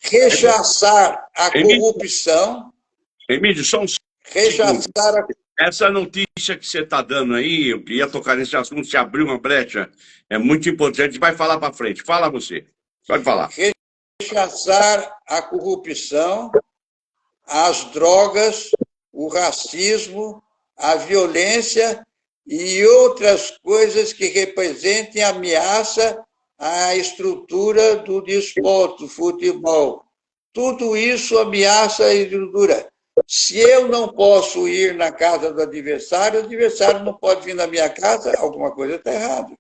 Rechaçar a corrupção. Emílio, só um rechaçar a... Essa notícia que você está dando aí, eu queria tocar nesse assunto, se abriu uma brecha, é muito importante. A gente vai falar para frente. Fala você. Pode falar. Rechaçar a corrupção, as drogas, o racismo, a violência e outras coisas que representem ameaça à estrutura do desporto, do futebol. Tudo isso ameaça a estrutura. Se eu não posso ir na casa do adversário, o adversário não pode vir na minha casa, alguma coisa está errada.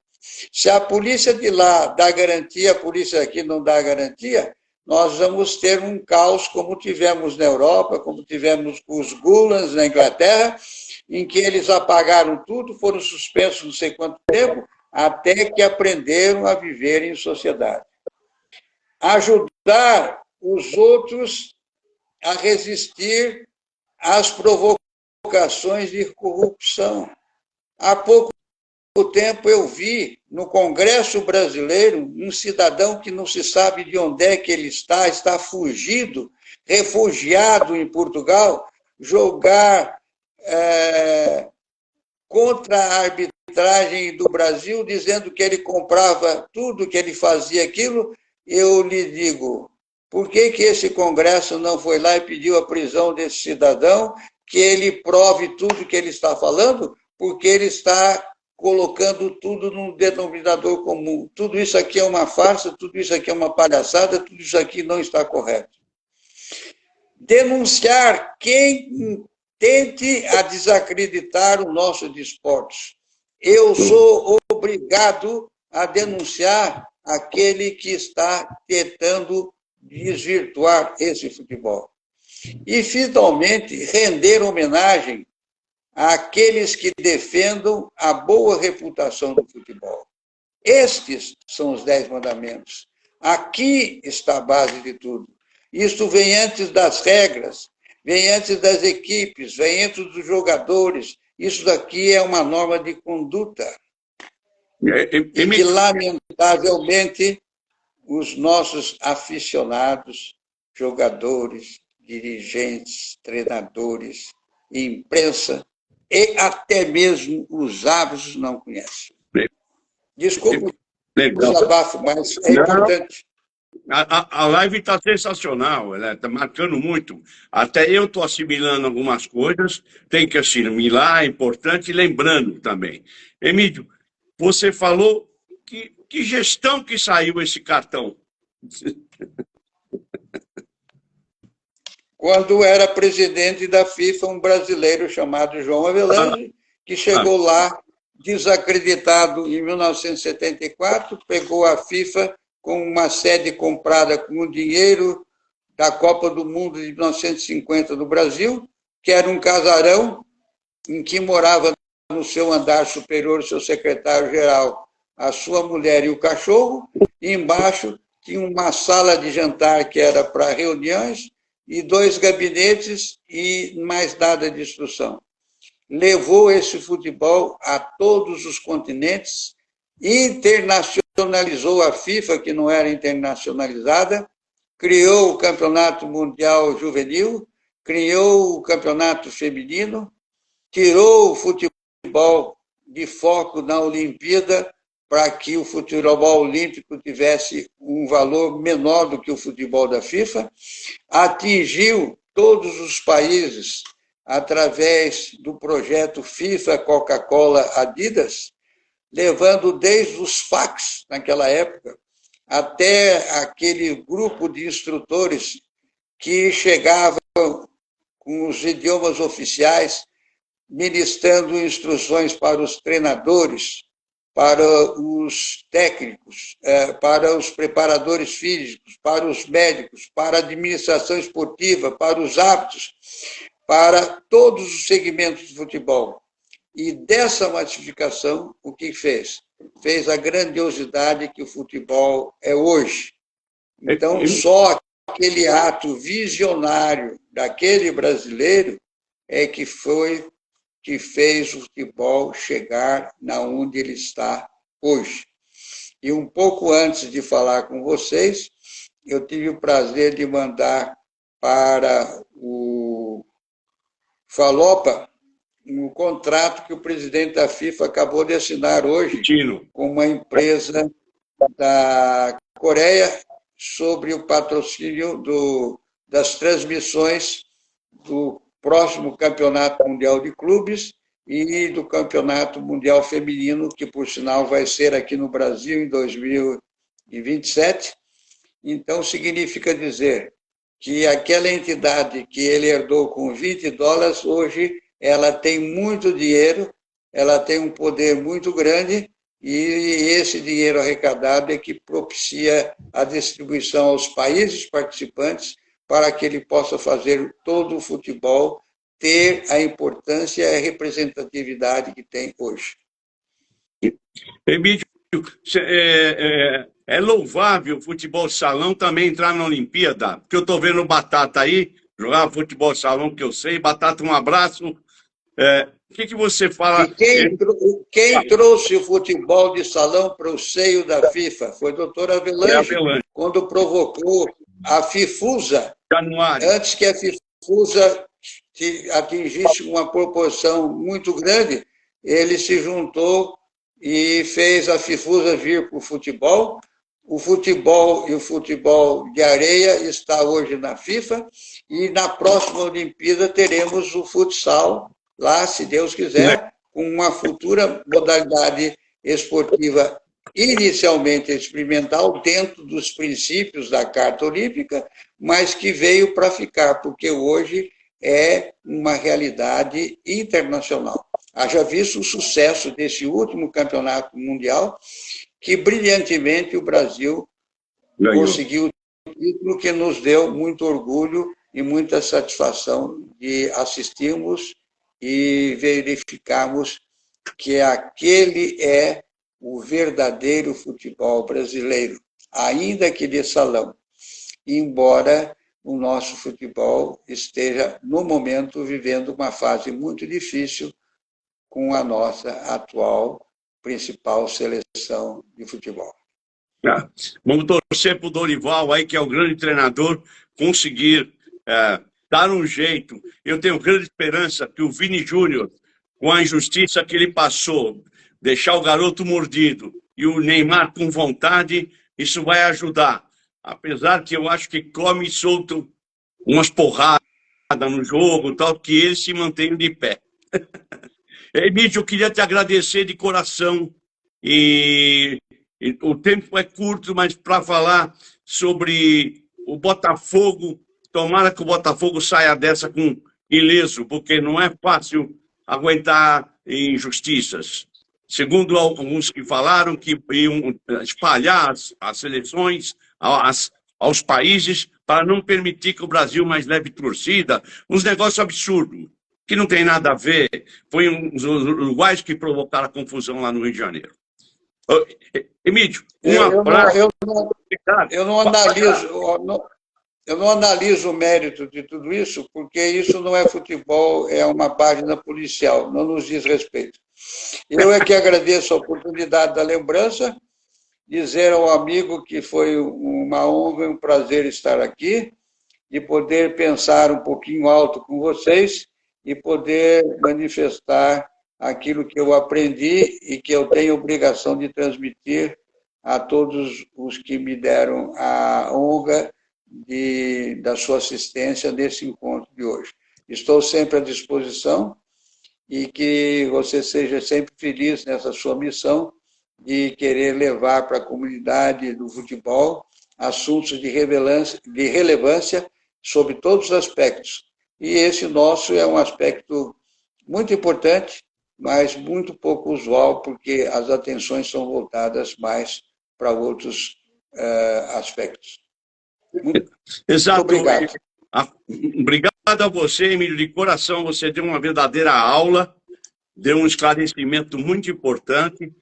Se a polícia de lá dá garantia, a polícia aqui não dá garantia, nós vamos ter um caos como tivemos na Europa, como tivemos com os Gulans na Inglaterra, em que eles apagaram tudo, foram suspensos não sei quanto tempo, até que aprenderam a viver em sociedade. Ajudar os outros a resistir às provocações de corrupção. Há pouco tempo eu vi no Congresso Brasileiro um cidadão que não se sabe de onde é que ele está fugido, refugiado em Portugal, jogar contra a arbitragem do Brasil, dizendo que ele comprava tudo, que ele fazia aquilo. Eu lhe digo, por que esse Congresso não foi lá e pediu a prisão desse cidadão, que ele prove tudo que ele está falando? Porque ele está colocando tudo num denominador comum. Tudo isso aqui é uma farsa, tudo isso aqui é uma palhaçada, tudo isso aqui não está correto. Denunciar quem tente a desacreditar o nosso desporto. Eu sou obrigado a denunciar aquele que está tentando desvirtuar esse futebol. E, finalmente, render homenagem àqueles que defendam a boa reputação do futebol. Estes são os 10 mandamentos. Aqui está a base de tudo. Isso vem antes das regras, vem antes das equipes, vem antes dos jogadores. Isso daqui é uma norma de conduta. E que, lamentavelmente, os nossos aficionados, jogadores, dirigentes, treinadores e imprensa e até mesmo os árbitros não conhecem. Desculpe o Legal. desabafo, mas é Não. importante. A live está sensacional, ela está marcando muito. Até eu estou assimilando algumas coisas, tem que assimilar, é importante, e lembrando também. Emílio, você falou que gestão que saiu esse cartão? Quando era presidente da FIFA, um brasileiro chamado João Avelange, que chegou lá desacreditado em 1974, pegou a FIFA com uma sede comprada com o dinheiro da Copa do Mundo de 1950 do Brasil, que era um casarão em que morava no seu andar superior o seu secretário-geral, a sua mulher e o cachorro, e embaixo tinha uma sala de jantar que era para reuniões, e 2 gabinetes e mais nada de instrução. Levou esse futebol a todos os continentes, internacionalizou a FIFA, que não era internacionalizada, criou o Campeonato Mundial Juvenil, criou o Campeonato Feminino, tirou o futebol de foco na Olimpíada para que o futebol olímpico tivesse um valor menor do que o futebol da FIFA, atingiu todos os países através do projeto FIFA Coca-Cola Adidas, levando desde os fax, naquela época, até aquele grupo de instrutores que chegavam com os idiomas oficiais, ministrando instruções para os treinadores, para os técnicos, para os preparadores físicos, para os médicos, para a administração esportiva, para os árbitros, para todos os segmentos do futebol. E dessa massificação, o que fez? Fez a grandiosidade que o futebol é hoje. Então, só aquele ato visionário daquele brasileiro é que fez o futebol chegar na onde ele está hoje. E um pouco antes de falar com vocês, eu tive o prazer de mandar para o Falopa um contrato que o presidente da FIFA acabou de assinar hoje com uma empresa da Coreia sobre o patrocínio das transmissões do próximo Campeonato Mundial de Clubes e do Campeonato Mundial Feminino, que, por sinal, vai ser aqui no Brasil em 2027. Então, significa dizer que aquela entidade que ele herdou com $20, hoje ela tem muito dinheiro, ela tem um poder muito grande, e esse dinheiro arrecadado é que propicia a distribuição aos países participantes para que ele possa fazer todo o futebol ter a importância e a representatividade que tem hoje. Emílio, é louvável o futebol salão também entrar na Olimpíada, porque eu estou vendo o Batata aí, jogar futebol salão, que eu sei. Batata, um abraço. O que você fala? Quem trouxe o futebol de salão para o seio da FIFA foi o doutor Avelange, quando provocou a FIFUSA, antes que a FIFUSA atingisse uma proporção muito grande, ele se juntou e fez a FIFUSA vir para o futebol. O futebol e o futebol de areia está hoje na FIFA, e na próxima Olimpíada teremos o futsal, lá, se Deus quiser, com uma futura modalidade esportiva inicialmente experimental, dentro dos princípios da Carta Olímpica, mas que veio para ficar, porque hoje é uma realidade internacional. Haja visto o sucesso desse último campeonato mundial, que brilhantemente o Brasil conseguiu o título, que nos deu muito orgulho e muita satisfação de assistirmos e verificarmos que aquele é o verdadeiro futebol brasileiro, ainda que de salão, embora o nosso futebol esteja, no momento, vivendo uma fase muito difícil com a nossa atual principal seleção de futebol. Vamos torcer para o Dorival aí, que é o grande treinador, conseguir dar um jeito. Eu tenho grande esperança que o Vini Júnior com a injustiça que ele passou, deixar o garoto mordido e o Neymar com vontade, isso vai ajudar. Apesar que eu acho que come solto umas porradas no jogo, tal, que eles se mantenham de pé. Emílio, eu queria te agradecer de coração. E o tempo é curto, mas para falar sobre o Botafogo, tomara que o Botafogo saia dessa com ileso, porque não é fácil aguentar injustiças. Segundo alguns que falaram que iam espalhar as seleções aos países para não permitir que o Brasil mais leve torcida, uns negócios absurdos, que não tem nada a ver. Foi os uruguaios que provocaram a confusão lá no Rio de Janeiro. Emílio, abraço. Eu não analiso o mérito de tudo isso, porque isso não é futebol, é uma página policial, não nos diz respeito. Eu é que agradeço a oportunidade da lembrança, dizer ao amigo que foi uma honra e um prazer estar aqui e poder pensar um pouquinho alto com vocês e poder manifestar aquilo que eu aprendi e que eu tenho obrigação de transmitir a todos os que me deram a honra da sua assistência nesse encontro de hoje. Estou sempre à disposição e que você seja sempre feliz nessa sua missão de querer levar para a comunidade do futebol assuntos de relevância sobre todos os aspectos. E esse nosso é um aspecto muito importante, mas muito pouco usual, porque as atenções são voltadas mais para outros aspectos. Exato. Muito obrigado. Obrigado a você, Emílio, de coração. Você deu uma verdadeira aula, deu um esclarecimento muito importante.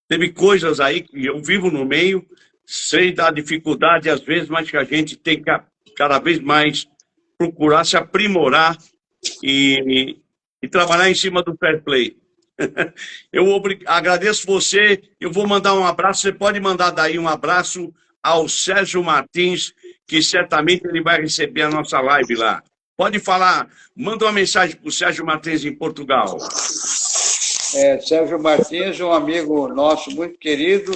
Teve coisas aí que eu vivo no meio, sei da dificuldade às vezes, mas que a gente tem que cada vez mais procurar se aprimorar e trabalhar em cima do fair play. Eu agradeço você, eu vou mandar um abraço, você pode mandar daí um abraço ao Sérgio Martins, que certamente ele vai receber a nossa live lá. Pode falar, manda uma mensagem para o Sérgio Martins em Portugal. Sérgio Martins, um amigo nosso muito querido,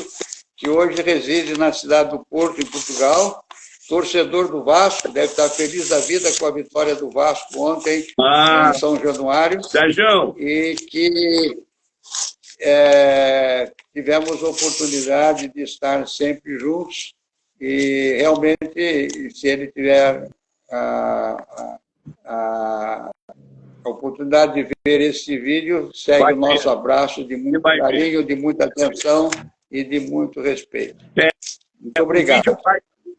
que hoje reside na cidade do Porto, em Portugal, torcedor do Vasco, deve estar feliz da vida com a vitória do Vasco ontem em São Januário. Sérgio! E que tivemos a oportunidade de estar sempre juntos e realmente, se ele tiver a oportunidade de ver esse vídeo, segue o nosso abraço de muito carinho, de muita atenção e de muito respeito. Muito obrigado.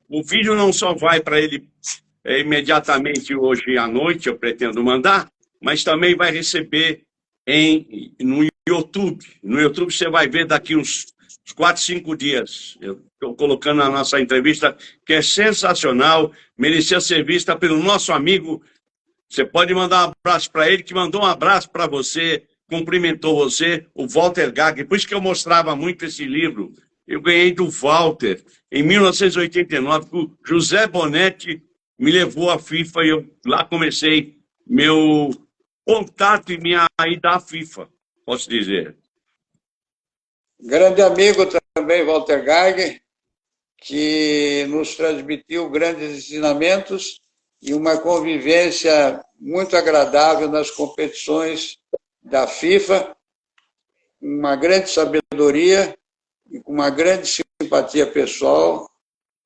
O vídeo não só vai para ele imediatamente hoje à noite, eu pretendo mandar, mas também vai receber no YouTube. No YouTube você vai ver daqui uns 4, 5 dias. Eu estou colocando a nossa entrevista, que é sensacional, merecia ser vista pelo nosso amigo. Você pode mandar um abraço para ele, que mandou um abraço para você, cumprimentou você, o Walter Gag. Por isso que eu mostrava muito esse livro. Eu ganhei do Walter em 1989, que o José Bonetti me levou à FIFA e eu lá comecei meu contato e minha ida à FIFA, posso dizer. Grande amigo também, Walter Gag, que nos transmitiu grandes ensinamentos e uma convivência muito agradável nas competições da FIFA, uma grande sabedoria e com uma grande simpatia pessoal,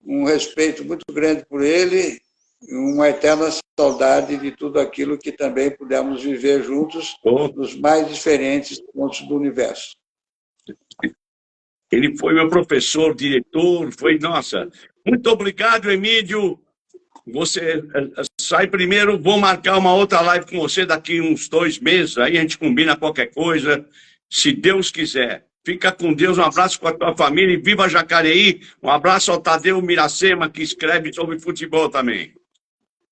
um respeito muito grande por ele e uma eterna saudade de tudo aquilo que também pudemos viver juntos nos mais diferentes pontos do universo. Ele foi meu professor, diretor, foi, nossa. Muito obrigado, Emílio. Você sai primeiro, vou marcar uma outra live com você daqui uns 2 meses, aí a gente combina qualquer coisa, se Deus quiser. Fica com Deus, um abraço com a tua família e viva Jacareí. Um abraço ao Tadeu Miracema, que escreve sobre futebol também.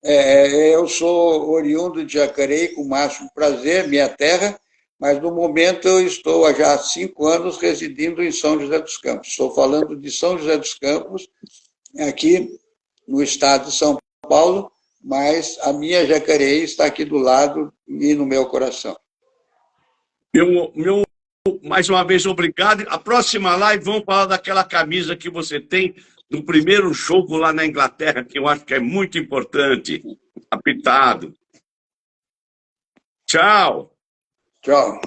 Eu sou oriundo de Jacareí, com o máximo prazer, minha terra, mas no momento eu estou já há 5 anos residindo em São José dos Campos. Estou falando de São José dos Campos, aqui no estado de São Paulo, mas a minha Jacareí está aqui do lado e no meu coração. Mais uma vez, obrigado. A próxima live, vamos falar daquela camisa que você tem do primeiro jogo lá na Inglaterra, que eu acho que é muito importante. Apitado. Tchau. Tchau.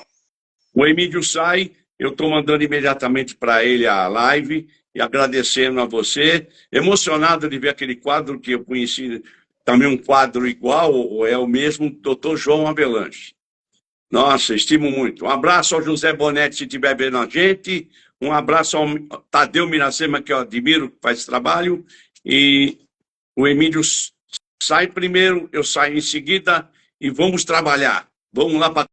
O Emílio sai, eu estou mandando imediatamente para ele a live e agradecendo a você. Emocionado de ver aquele quadro que eu conheci, também um quadro igual, ou é o mesmo, Dr. João Avelanche. Nossa, estimo muito. Um abraço ao José Bonetti, se estiver vendo a gente. Um abraço ao Tadeu Miracema, que eu admiro, que faz trabalho. E o Emílio sai primeiro, eu saio em seguida e vamos trabalhar. Vamos lá para